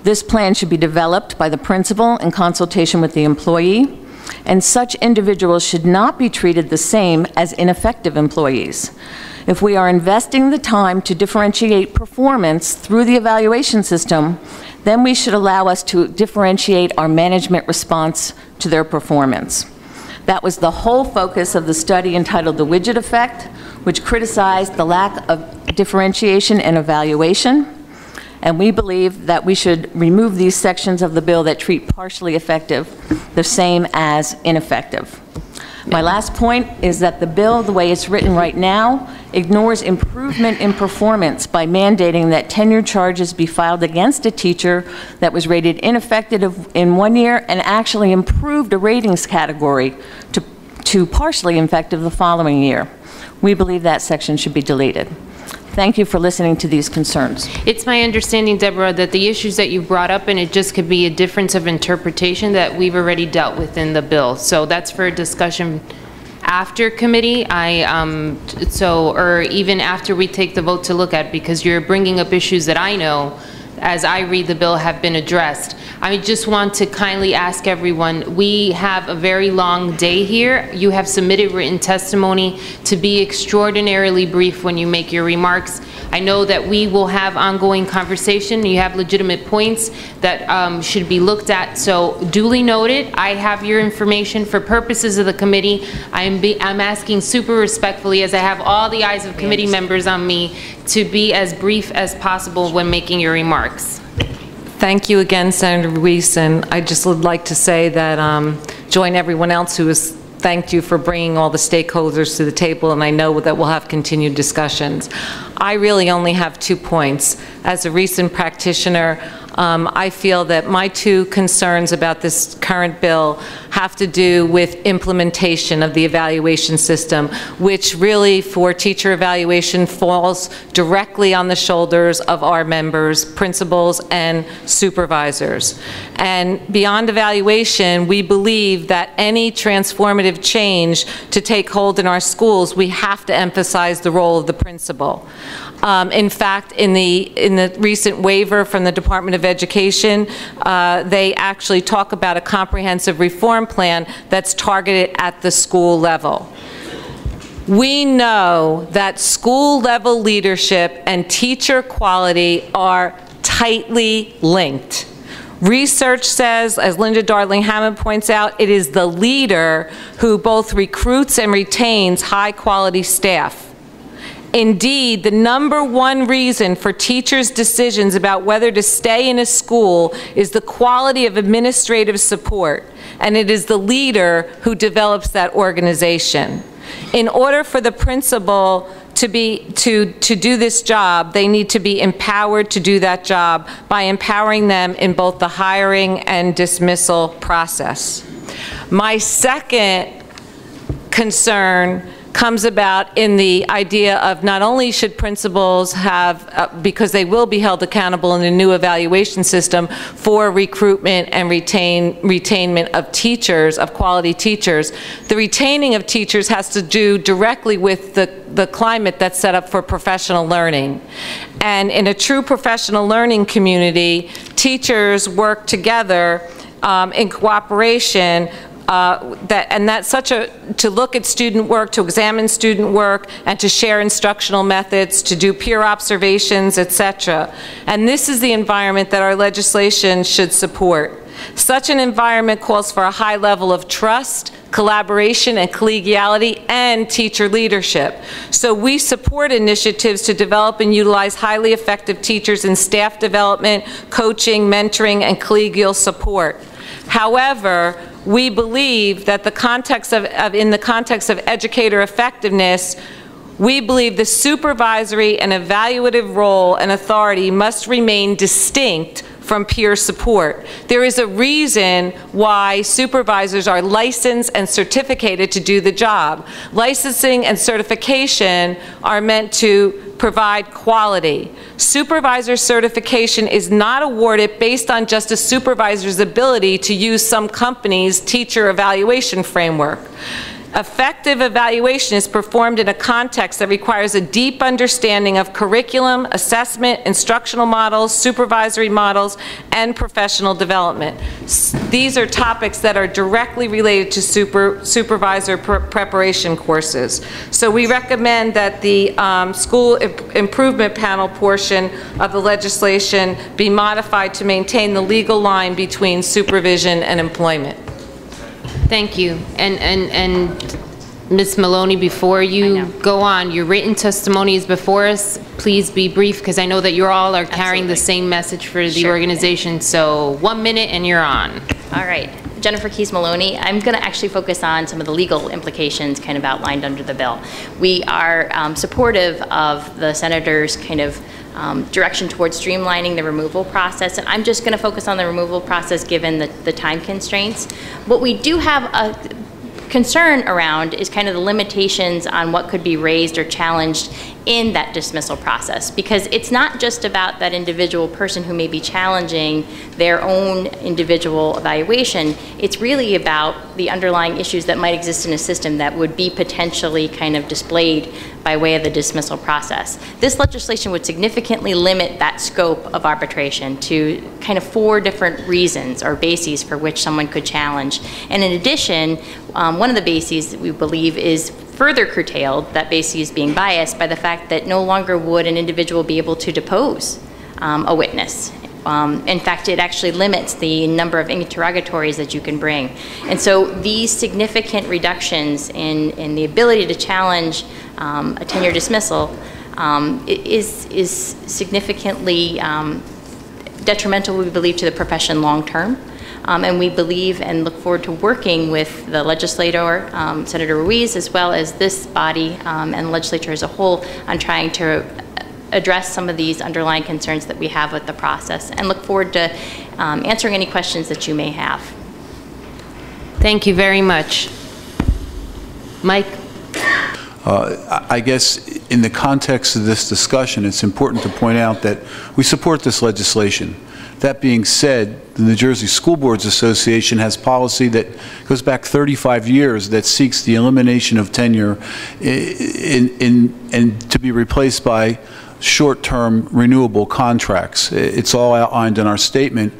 This plan should be developed by the principal in consultation with the employee, and such individuals should not be treated the same as ineffective employees. If we are investing the time to differentiate performance through the evaluation system, then we should allow us to differentiate our management response to their performance. That was the whole focus of the study entitled The Widget Effect, which criticized the lack of differentiation and evaluation. And we believe that we should remove these sections of the bill that treat partially effective the same as ineffective. My last point is that the bill, the way it's written right now, ignores improvement in performance by mandating that tenure charges be filed against a teacher that was rated ineffective in 1 year and actually improved a ratings category to partially effective the following year. We believe that section should be deleted. Thank you for listening to these concerns. It's my understanding, Deborah, that the issues that you brought up, and it just could be a difference of interpretation that we've already dealt with in the bill. So that's for discussion after committee, or even after we take the vote to look at, because you're bringing up issues that I know, as I read the bill, have been addressed. I just want to kindly ask everyone, we have a very long day here. You have submitted written testimony to be extraordinarily brief when you make your remarks. I know that we will have ongoing conversation. You have legitimate points that should be looked at. So duly noted, I have your information for purposes of the committee. I'm asking super respectfully, as I have all the eyes of committee members on me, to be as brief as possible when making your remarks. Thank you again, Senator Ruiz, and I just would like to say that join everyone else who has thanked you for bringing all the stakeholders to the table, and I know that we'll have continued discussions. I really only have 2 points. As a recent practitioner, I feel that my 2 concerns about this current bill have to do with implementation of the evaluation system, which really for teacher evaluation falls directly on the shoulders of our members, principals, and supervisors. And beyond evaluation, we believe that any transformative change to take hold in our schools, we have to emphasize the role of the principal. In fact, in the recent waiver from the Department of Education, they actually talk about a comprehensive reform plan that's targeted at the school level. We know that school level leadership and teacher quality are tightly linked. Research says, as Linda Darling-Hammond points out, it is the leader who both recruits and retains high-quality staff. Indeed, the #1 reason for teachers' decisions about whether to stay in a school is the quality of administrative support, and it is the leader who develops that organization. In order for the principal to do this job, they need to be empowered to do that job by empowering them in both the hiring and dismissal process. My second concern comes about in the idea of not only should principals have, because they will be held accountable in the new evaluation system for recruitment and retainment of teachers, of quality teachers, the retaining of teachers has to do directly with the climate that's set up for professional learning. And in a true professional learning community, teachers work together in cooperation to look at student work, to examine student work, and to share instructional methods, to do peer observations, etc. And this is the environment that our legislation should support. Such an environment calls for a high level of trust, collaboration, and collegiality, and teacher leadership. So we support initiatives to develop and utilize highly effective teachers in staff development, coaching, mentoring, and collegial support. However, we believe that in the context of educator effectiveness, we believe the supervisory and evaluative role and authority must remain distinct from peer support. There is a reason why supervisors are licensed and certificated to do the job. Licensing and certification are meant to provide quality. Supervisor certification is not awarded based on just a supervisor's ability to use some company's teacher evaluation framework. Effective evaluation is performed in a context that requires a deep understanding of curriculum, assessment, instructional models, supervisory models, and professional development. These are topics that are directly related to supervisor preparation courses. So we recommend that the school improvement panel portion of the legislation be modified to maintain the legal line between supervision and employment. Thank you. And Ms. Maloney, before you go on, your written testimony is before us. Please be brief, because I know that you all are carrying the same message for the organization. So 1 minute and you're on. All right. Jennifer Keys Maloney. I'm going to actually focus on some of the legal implications kind of outlined under the bill. We are supportive of the senator's kind of direction towards streamlining the removal process, and I'm just going to focus on the removal process given the time constraints. What we do have a concern around is kind of the limitations on what could be raised or challenged in that dismissal process, because it's not just about that individual person who may be challenging their own individual evaluation. It's really about the underlying issues that might exist in a system that would be potentially kind of displayed by way of the dismissal process. This legislation would significantly limit that scope of arbitration to kind of 4 different reasons or bases for which someone could challenge. And in addition, one of the bases that we believe is further curtailed, that basis being biased, by the fact that no longer would an individual be able to depose a witness. In fact, it actually limits the number of interrogatories that you can bring. And so these significant reductions in the ability to challenge a tenure dismissal is significantly detrimental, we believe, to the profession long term. And we believe and look forward to working with the legislator, Senator Ruiz, as well as this body and the legislature as a whole on trying to address some of these underlying concerns that we have with the process, and look forward to answering any questions that you may have. Thank you very much. Mike? I guess in the context of this discussion, it's important to point out that we support this legislation. That being said, the New Jersey School Boards Association has policy that goes back 35 years that seeks the elimination of tenure and to be replaced by short-term renewable contracts. It's all outlined in our statement.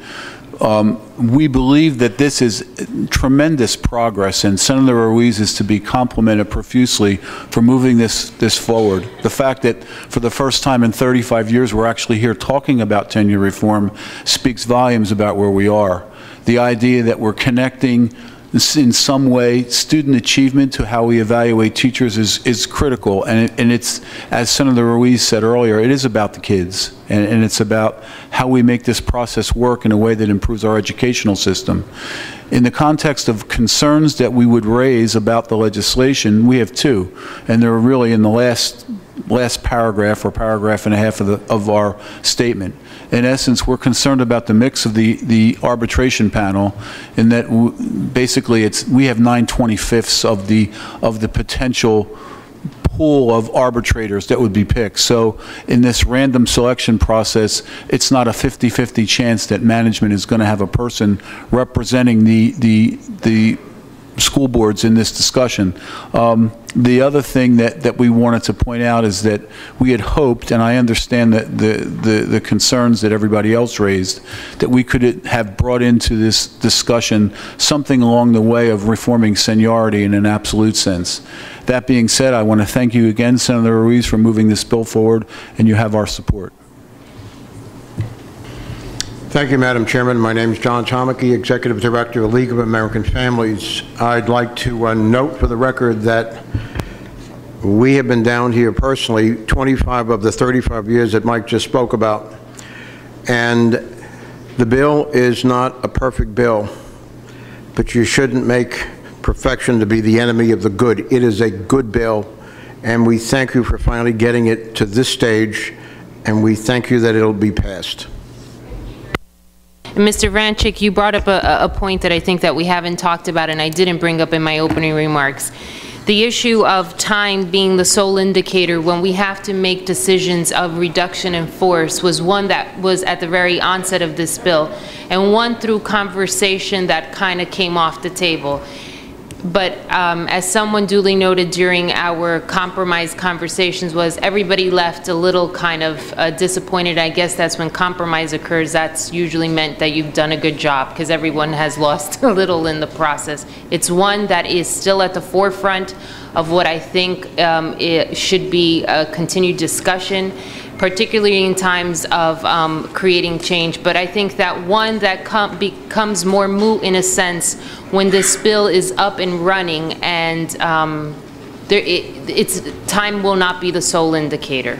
We believe that this is tremendous progress, and Senator Ruiz is to be complimented profusely for moving this forward. The fact that for the first time in 35 years we're actually here talking about tenure reform speaks volumes about where we are. The idea that we're connecting in some way student achievement to how we evaluate teachers is critical, and it's, as Senator Ruiz said earlier, it is about the kids, and it's about how we make this process work in a way that improves our educational system. In the context of concerns that we would raise about the legislation, we have 2, and they're really in the last paragraph or paragraph and a half of our statement. In essence, we're concerned about the mix of the arbitration panel, in that basically we have 9/25 of the potential pool of arbitrators that would be picked. So in this random selection process, it's not a 50-50 chance that management is going to have a person representing the school boards in this discussion. The other thing that we wanted to point out is that we had hoped, and I understand that the concerns that everybody else raised, that we could have brought into this discussion something along the way of reforming seniority in an absolute sense. That being said, I want to thank you again, Senator Ruiz, for moving this bill forward, and you have our support. Thank you, Madam Chairman. My name is John Tomeke, Executive Director of the League of American Families. I'd like to note for the record that we have been down here personally 25 of the 35 years that Mike just spoke about. And the bill is not a perfect bill, but you shouldn't make perfection to be the enemy of the good. It is a good bill, and we thank you for finally getting it to this stage, and we thank you that it'll be passed. Mr. Vranchik, you brought up a point that I think that we haven't talked about, and I didn't bring up in my opening remarks. The issue of time being the sole indicator when we have to make decisions of reduction in force was one that was at the very onset of this bill, and one through conversation that kind of came off the table. But as someone duly noted during our compromise conversations was everybody left a little kind of disappointed. I guess that's when compromise occurs. That's usually meant that you've done a good job because everyone has lost a little in the process. It's one that is still at the forefront of what I think it should be a continued discussion, particularly in times of creating change. But I think that one that becomes more moot in a sense when this bill is up and running, and time will not be the sole indicator.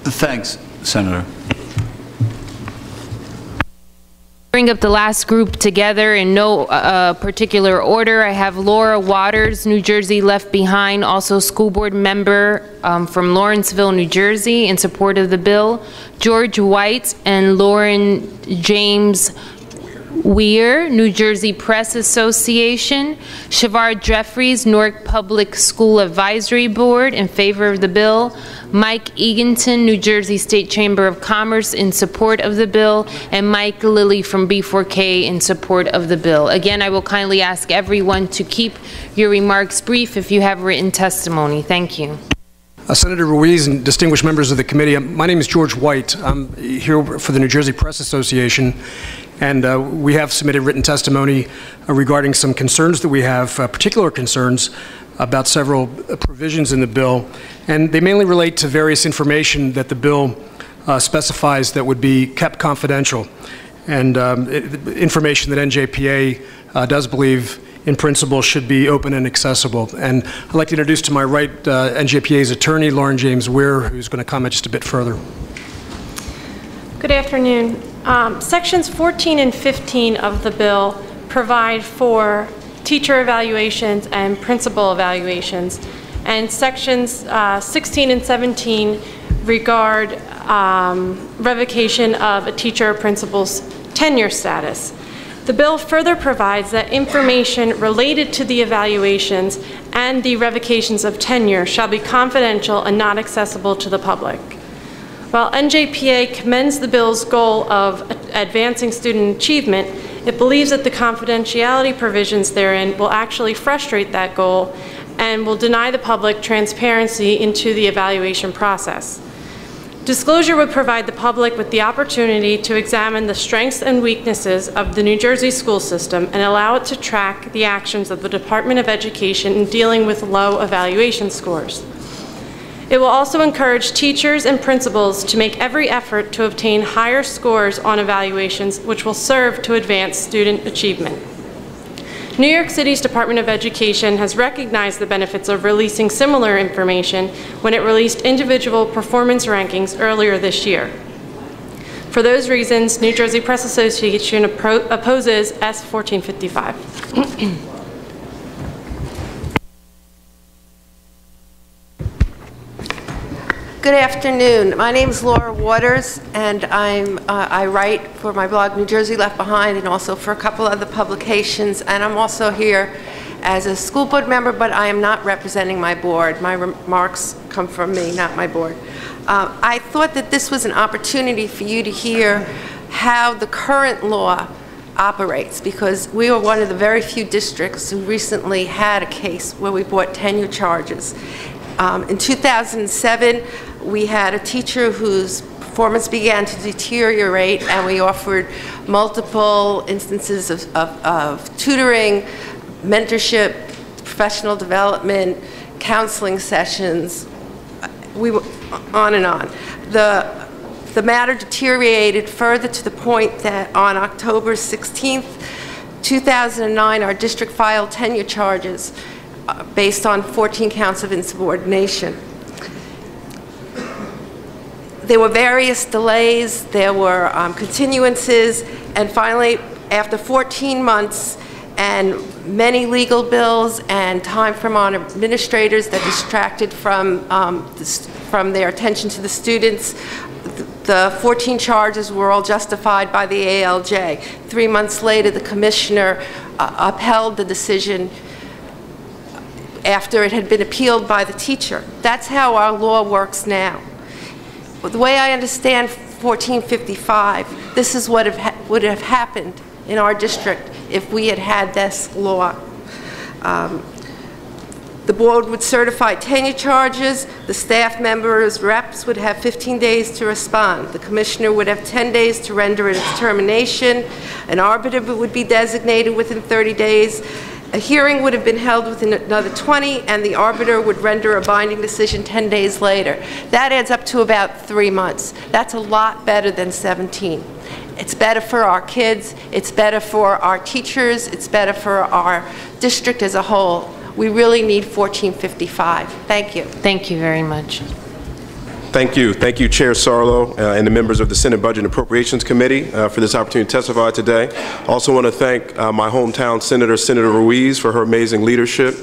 Thanks, Senator. Bring up the last group together in no particular order. I have Laura Waters, New Jersey Left Behind, also school board member from Lawrenceville, New Jersey, in support of the bill. George White and Lauren James Weir, New Jersey Press Association. Shavar Jeffries, Newark Public School Advisory Board, in favor of the bill. Mike Eganton, New Jersey State Chamber of Commerce, in support of the bill. And Mike Lilly from B4K in support of the bill. Again, I will kindly ask everyone to keep your remarks brief if you have written testimony. Thank you. Senator Ruiz and distinguished members of the committee, my name is George White. I'm here for the New Jersey Press Association, and we have submitted written testimony regarding some concerns that we have, particular concerns about several provisions in the bill, and they mainly relate to various information that the bill specifies that would be kept confidential, and information that NJPA does believe in principle should be open and accessible. And I'd like to introduce to my right NJPA's attorney, Lauren James Weir, who's going to comment just a bit further. Good afternoon. Sections 14 and 15 of the bill provide for teacher evaluations and principal evaluations, and sections 16 and 17 regard revocation of a teacher or principal's tenure status. The bill further provides that information related to the evaluations and the revocations of tenure shall be confidential and not accessible to the public. While NJPA commends the bill's goal of advancing student achievement, it believes that the confidentiality provisions therein will actually frustrate that goal and will deny the public transparency into the evaluation process. Disclosure would provide the public with the opportunity to examine the strengths and weaknesses of the New Jersey school system and allow it to track the actions of the Department of Education in dealing with low evaluation scores. It will also encourage teachers and principals to make every effort to obtain higher scores on evaluations, which will serve to advance student achievement. New York City's Department of Education has recognized the benefits of releasing similar information when it released individual performance rankings earlier this year. For those reasons, New Jersey Press Association opposes S. 1455. Good afternoon. My name is Laura Waters, and I write for my blog New Jersey Left Behind and also for a couple other publications, and I'm also here as a school board member, but I am not representing my board. My remarks come from me, not my board. I thought that this was an opportunity for you to hear how the current law operates, because we were one of the very few districts who recently had a case where we brought tenure charges. In 2007, we had a teacher whose performance began to deteriorate, and we offered multiple instances of tutoring, mentorship, professional development, counseling sessions. We were on and on. The matter deteriorated further to the point that on October 16th, 2009, our district filed tenure charges based on 14 counts of insubordination. There were various delays, there were continuances, and finally, after 14 months and many legal bills and time from our administrators that distracted from their attention to the students, the 14 charges were all justified by the ALJ. 3 months later, the commissioner upheld the decision after it had been appealed by the teacher. That's how our law works now. The way I understand 1455, this is what would have happened in our district if we had had this law. The board would certify tenure charges. The staff members, reps, would have 15 days to respond. The commissioner would have 10 days to render a determination. An arbiter would be designated within 30 days. A hearing would have been held within another 20, and the arbiter would render a binding decision 10 days later. That adds up to about 3 months. That's a lot better than 17. It's better for our kids. It's better for our teachers. It's better for our district as a whole. We really need 1455. Thank you. Thank you very much. Thank you. Thank you, Chair Sarlo and the members of the Senate Budget and Appropriations Committee for this opportunity to testify today. Also want to thank my hometown Senator, Senator Ruiz, for her amazing leadership.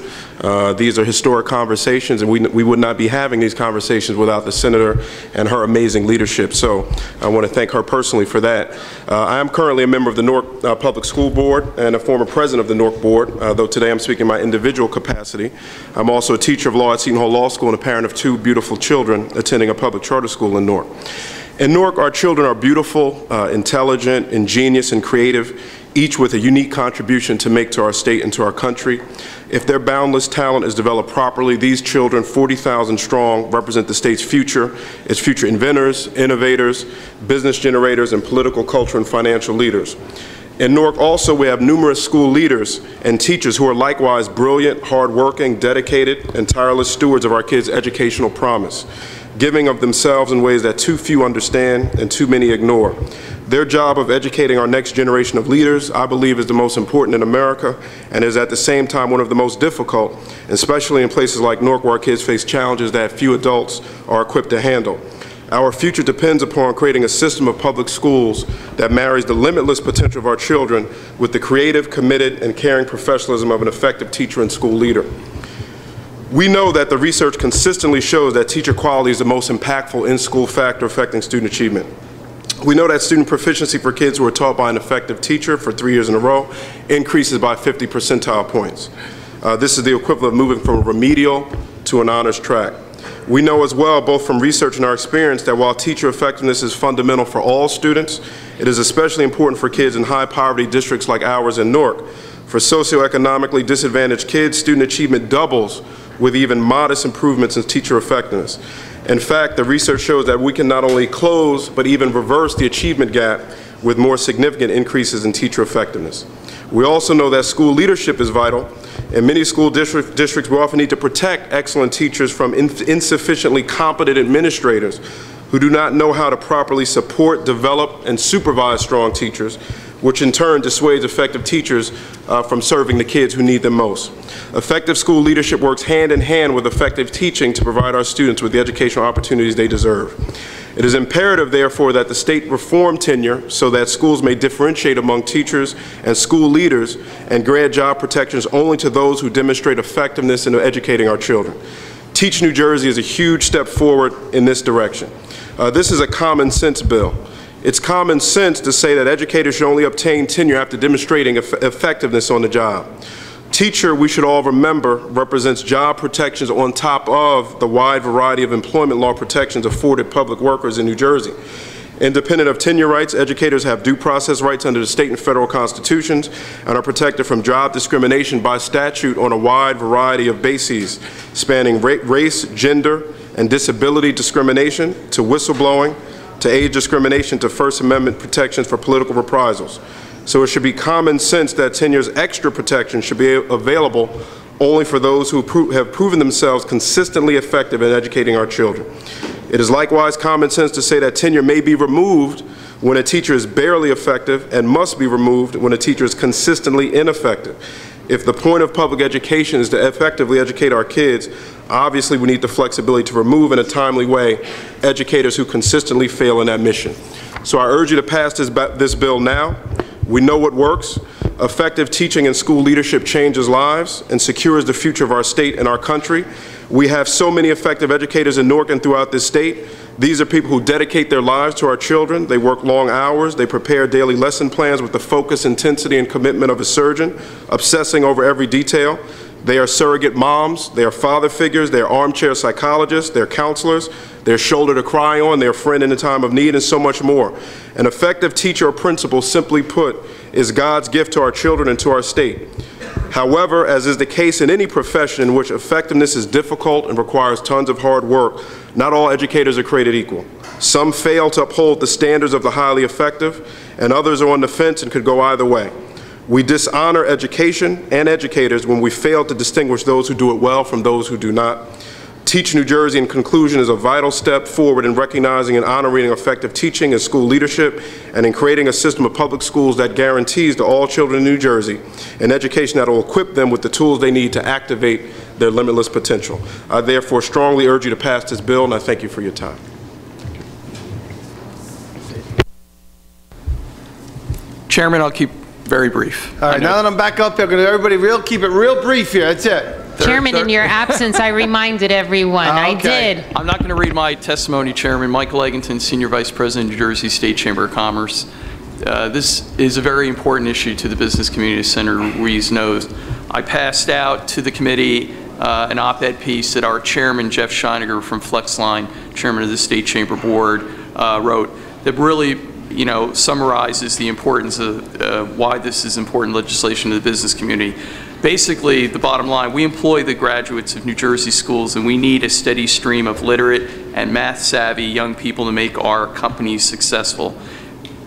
These are historic conversations, and we would not be having these conversations without the Senator and her amazing leadership. So I want to thank her personally for that. I am currently a member of the Newark Public School Board and a former president of the Newark Board, though today I'm speaking in my individual capacity. I'm also a teacher of law at Seton Hall Law School and a parent of 2 beautiful children attending a public charter school in Newark. In Newark, our children are beautiful, intelligent, ingenious, and creative, each with a unique contribution to make to our state and to our country. If their boundless talent is developed properly, these children, 40,000 strong, represent the state's future as future inventors, innovators, business generators, and political, cultural, and financial leaders. In Newark also, we have numerous school leaders and teachers who are likewise brilliant, hardworking, dedicated, and tireless stewards of our kids' educational promise, giving of themselves in ways that too few understand and too many ignore. Their job of educating our next generation of leaders, I believe, is the most important in America and is at the same time one of the most difficult, especially in places like Newark where our kids face challenges that few adults are equipped to handle. Our future depends upon creating a system of public schools that marries the limitless potential of our children with the creative, committed, and caring professionalism of an effective teacher and school leader. We know that the research consistently shows that teacher quality is the most impactful in-school factor affecting student achievement. We know that student proficiency for kids who are taught by an effective teacher for 3 years in a row increases by 50 percentile points. This is the equivalent of moving from a remedial to an honors track. We know as well, both from research and our experience, that while teacher effectiveness is fundamental for all students, it is especially important for kids in high-poverty districts like ours in Newark. For socioeconomically disadvantaged kids, student achievement doubles with even modest improvements in teacher effectiveness. In fact, the research shows that we can not only close, but even reverse the achievement gap with more significant increases in teacher effectiveness. We also know that school leadership is vital. In many school districts, we often need to protect excellent teachers from insufficiently competent administrators who do not know how to properly support, develop, and supervise strong teachers, which in turn dissuades effective teachers from serving the kids who need them most. Effective school leadership works hand in hand with effective teaching to provide our students with the educational opportunities they deserve. It is imperative, therefore, that the state reform tenure so that schools may differentiate among teachers and school leaders and grant job protections only to those who demonstrate effectiveness in educating our children. Teach New Jersey is a huge step forward in this direction. This is a common sense bill. It's common sense to say that educators should only obtain tenure after demonstrating effectiveness on the job. Teacher, we should all remember, represents job protections on top of the wide variety of employment law protections afforded public workers in New Jersey. Independent of tenure rights, educators have due process rights under the state and federal constitutions and are protected from job discrimination by statute on a wide variety of bases, spanning race, gender, and disability discrimination to whistleblowing, to age discrimination, to First Amendment protections for political reprisals. So it should be common sense that tenure's extra protections should be available only for those who have proven themselves consistently effective in educating our children. It is likewise common sense to say that tenure may be removed when a teacher is barely effective and must be removed when a teacher is consistently ineffective. If the point of public education is to effectively educate our kids, obviously we need the flexibility to remove in a timely way educators who consistently fail in that mission. So I urge you to pass this bill now. We know what works. Effective teaching and school leadership changes lives and secures the future of our state and our country. We have so many effective educators in Newark and throughout this state. These are people who dedicate their lives to our children. They work long hours. They prepare daily lesson plans with the focus, intensity, and commitment of a surgeon, obsessing over every detail. They are surrogate moms, they are father figures, they are armchair psychologists, they're counselors, they're shoulder to cry on, they're a friend in a time of need, and so much more. An effective teacher or principal, simply put, is God's gift to our children and to our state. However, as is the case in any profession in which effectiveness is difficult and requires tons of hard work, not all educators are created equal. Some fail to uphold the standards of the highly effective, and others are on the fence and could go either way. We dishonor education and educators when we fail to distinguish those who do it well from those who do not. Teach New Jersey, in conclusion, is a vital step forward in recognizing and honoring effective teaching and school leadership, and in creating a system of public schools that guarantees to all children in New Jersey an education that will equip them with the tools they need to activate their limitless potential. I therefore strongly urge you to pass this bill, and I thank you for your time. Chairman, I'll keep very brief. All right, now that I'm back up here, I'm going to everybody keep it real brief here. That's it. Chairman, in your absence, I reminded everyone. I did. I'm not going to read my testimony, Chairman. Michael Eggington, Senior Vice President, New Jersey State Chamber of Commerce. This is a very important issue to the business community, as Senator Ruiz knows. I passed out to the committee an op-ed piece that our chairman, Jeff Scheiniger from FlexLine, chairman of the State Chamber Board, wrote that really, summarizes the importance of why this is important legislation to the business community. Basically, the bottom line, we employ the graduates of New Jersey schools, and we need a steady stream of literate and math-savvy young people to make our companies successful.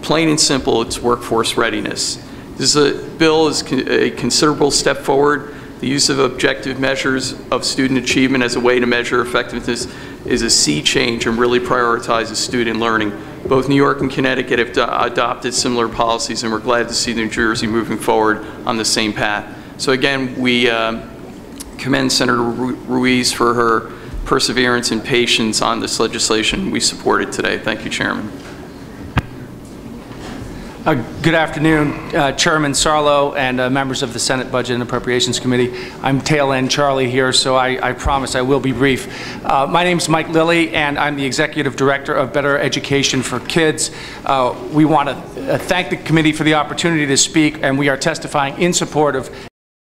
Plain and simple, it's workforce readiness. This bill is a considerable step forward. The use of objective measures of student achievement as a way to measure effectiveness is a sea change and really prioritizes student learning. Both New York and Connecticut have adopted similar policies, and we're glad to see New Jersey moving forward on the same path. So again, we commend Senator Ruiz for her perseverance and patience on this legislation. We support it today. Thank you, Chairman. Good afternoon, Chairman Sarlo and members of the Senate Budget and Appropriations Committee. I'm tail end Charlie here, so I promise I will be brief. My name is Mike Lilly, and I'm the Executive Director of Better Education for Kids. We want to thank the committee for the opportunity to speak, and we are testifying in support of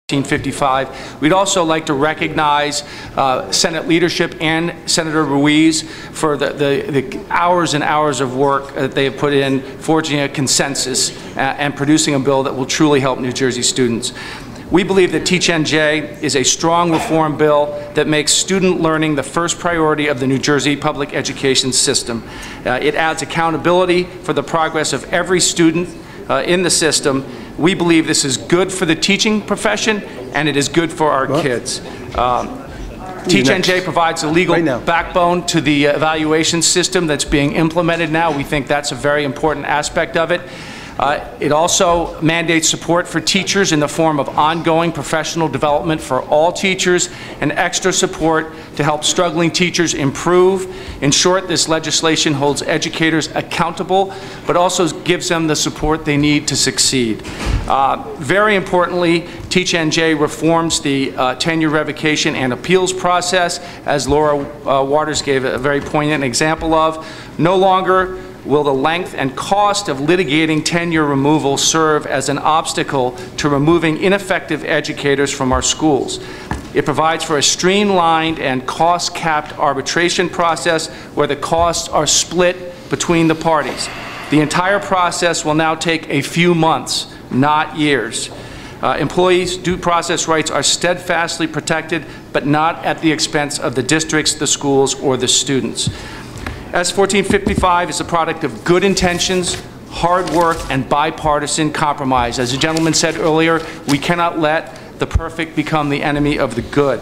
1455. We'd also like to recognize Senate leadership and Senator Ruiz for the hours and hours of work that they have put in forging a consensus and producing a bill that will truly help New Jersey students. We believe that Teach NJ is a strong reform bill that makes student learning the first priority of the New Jersey public education system. It adds accountability for the progress of every student in the system. We believe this is good for the teaching profession, and it is good for our kids. Teach NJ provides a legal backbone to the evaluation system that's being implemented now. We think that's a very important aspect of it. It also mandates support for teachers in the form of ongoing professional development for all teachers and extra support to help struggling teachers improve. In short, this legislation holds educators accountable, but also gives them the support they need to succeed. Very importantly, Teach NJ reforms the tenure revocation and appeals process, as Laura Waters gave a very poignant example of. No longer will the length and cost of litigating tenure removal serve as an obstacle to removing ineffective educators from our schools. It provides for a streamlined and cost-capped arbitration process where the costs are split between the parties. The entire process will now take a few months, not years. Employees' due process rights are steadfastly protected, but not at the expense of the districts, the schools, or the students. S 1455 is a product of good intentions, hard work, and bipartisan compromise. As the gentleman said earlier, we cannot let the perfect become the enemy of the good.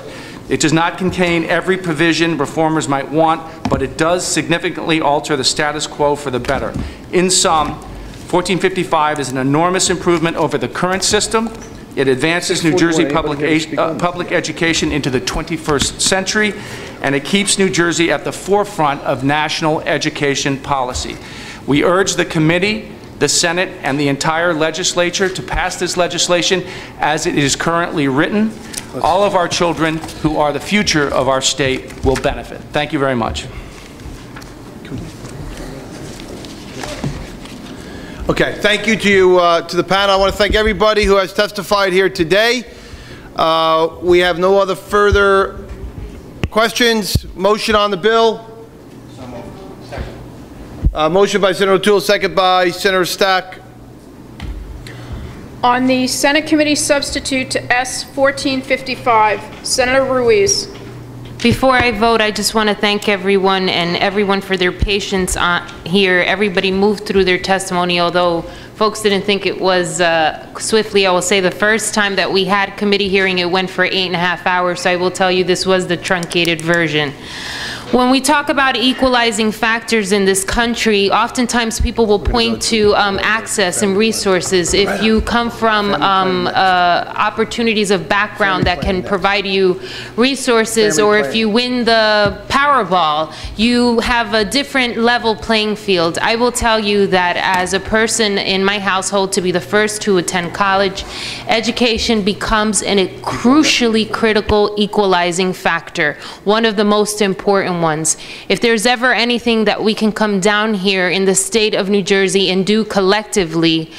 It does not contain every provision reformers might want, but it does significantly alter the status quo for the better. In sum, 1455 is an enormous improvement over the current system. It advances New Jersey public education into the 21st century, and it keeps New Jersey at the forefront of national education policy. We urge the committee, the Senate, and the entire legislature to pass this legislation as it is currently written. All of our children, who are the future of our state, will benefit. Thank you very much. Okay, thank you to the panel. I want to thank everybody who has testified here today. We have no other further questions. Motion on the bill. Motion by Senator O'Toole, second by Senator Stack. On the Senate Committee substitute to S 1455, Senator Ruiz. Before I vote, I just want to thank everyone for their patience here. Everybody moved through their testimony, although folks didn't think it was swiftly. I will say the first time that we had committee hearing, it went for 8.5 hours, so I will tell you this was the truncated version. When we talk about equalizing factors in this country, oftentimes people will point to access and resources. If you come from opportunities of background that can provide you resources, or if you win the Powerball, you have a different level playing field. I will tell you that as a person in my household to be the first to attend college, education becomes a crucially critical equalizing factor, one of the most important ones. If there's ever anything that we can come down here in the state of New Jersey and do collectively,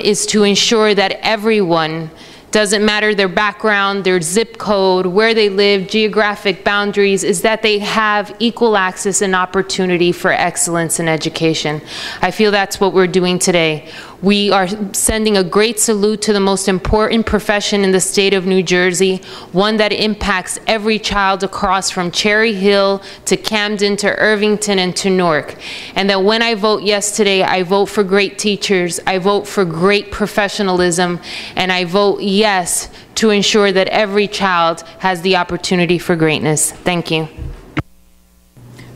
is to ensure that everyone, doesn't matter their background, their zip code, where they live, geographic boundaries, is that they have equal access and opportunity for excellence in education. I feel that's what we're doing today. We are sending a great salute to the most important profession in the state of New Jersey, one that impacts every child across from Cherry Hill to Camden to Irvington and to Newark. And that when I vote yes today, I vote for great teachers, I vote for great professionalism, and I vote yes to ensure that every child has the opportunity for greatness. Thank you.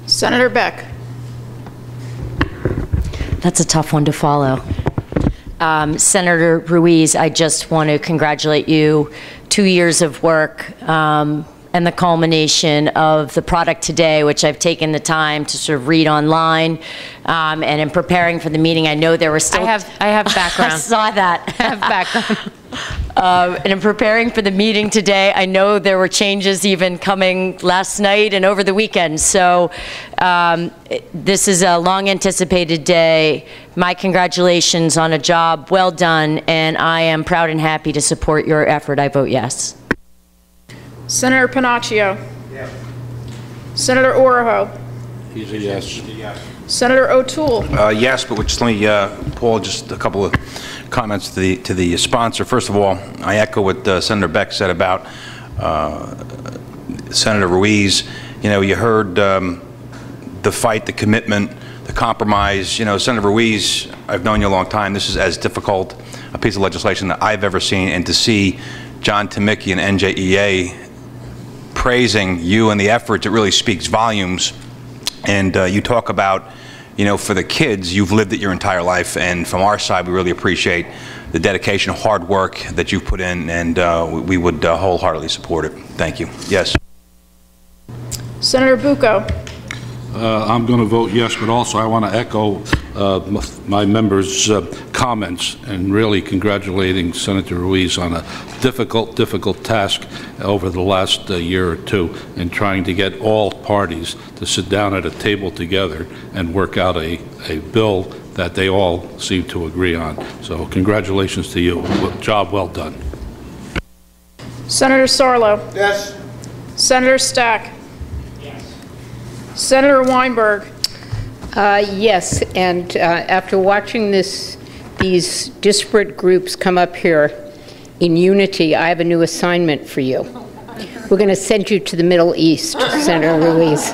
Senator Beck. That's a tough one to follow. Senator Ruiz, I just want to congratulate you. 2 years of work and the culmination of the product today, which I've taken the time to sort of read online. And in preparing for the meeting, I know there were still... I have background. I saw that. I have background. And in preparing for the meeting today, I know there were changes even coming last night and over the weekend. So this is a long-anticipated day. My congratulations on a job well done, and I am proud and happy to support your effort. I vote yes. Senator Panaccio. Yes. Senator Oroho. He's a yes. Senator O'Toole. Yes, but just let me, Paul, just a couple of comments to the sponsor. First of all, I echo what Senator Beck said about Senator Ruiz. You know, you heard the fight, the commitment, the compromise. You know, Senator Ruiz, I've known you a long time. This is as difficult a piece of legislation that I've ever seen, and to see John Timicki and NJEA praising you and the effort, it really speaks volumes. And you talk about, you know, for the kids, you've lived it your entire life, and from our side, we really appreciate the dedication, hard work that you've put in, and we would wholeheartedly support it. Thank you. Yes. Senator Bucco. I'm going to vote yes, but also I want to echo my members' comments and really congratulating Senator Ruiz on a difficult task over the last year or two in trying to get all parties to sit down at a table together and work out a bill that they all seem to agree on. So congratulations to you. Job well done. Senator Sarlo. Yes. Senator Stack. Senator Weinberg. Yes, and after watching these disparate groups come up here in unity, I have a new assignment for you. We're going to send you to the Middle East, Senator Ruiz.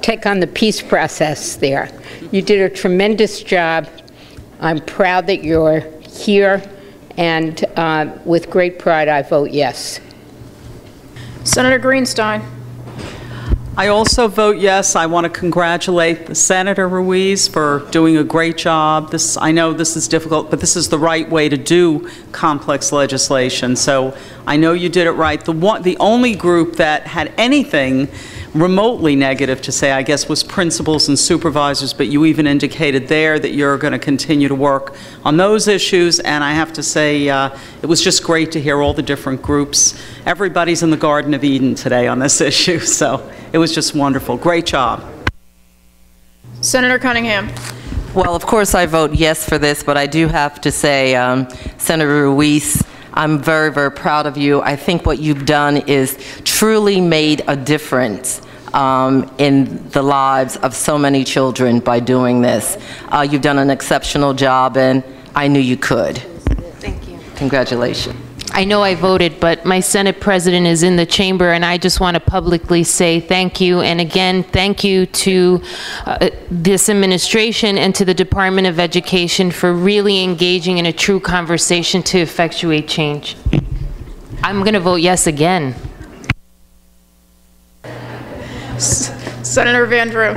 Take on the peace process there. You did a tremendous job. I'm proud that you're here, and with great pride, I vote yes. Senator Greenstein. I also vote yes. I want to congratulate Senator Ruiz for doing a great job. I know this is difficult, but this is the right way to do complex legislation. So I know you did it right. The only group that had anything remotely negative to say, I guess, was principals and supervisors, but you even indicated there that you're going to continue to work on those issues, and I have to say it was just great to hear all the different groups. Everybody's in the Garden of Eden today on this issue, so it was just wonderful. Great job. Senator Cunningham. Well, of course I vote yes for this, but I do have to say, Senator Ruiz, I'm very, very proud of you. I think what you've done is truly made a difference in the lives of so many children by doing this. You've done an exceptional job, and I knew you could. Thank you. Congratulations. I know I voted, but my Senate President is in the chamber, and I just want to publicly say thank you. And again, thank you to this administration and to the Department of Education for really engaging in a true conversation to effectuate change. I'm going to vote yes again. Senator Van Drew.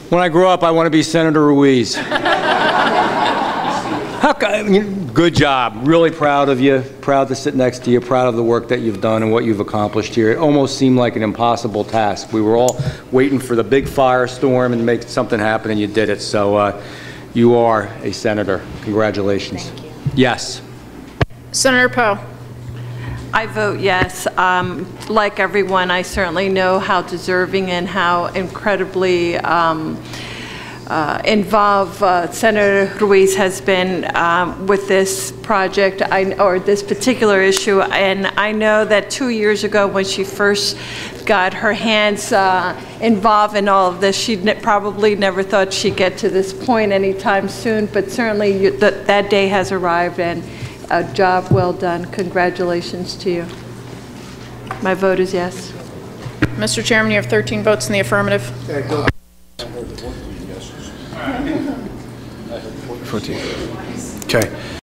When I grow up, I want to be Senator Ruiz. Good job. Really proud of you. Proud to sit next to you. Proud of the work that you've done and what you've accomplished here. It almost seemed like an impossible task. We were all waiting for the big firestorm and make something happen, and you did it. So you are a senator. Congratulations. Thank you. Yes. Senator Poe. I vote yes. Like everyone, I certainly know how deserving and how incredibly involved Senator Ruiz has been with this project or this particular issue. And I know that 2 years ago when she first got her hands involved in all of this, she probably never thought she'd get to this point anytime soon, but certainly that day has arrived, and a job well done. Congratulations to you. My vote is yes. Mr. Chairman, you have 13 votes in the affirmative. 14. Okay.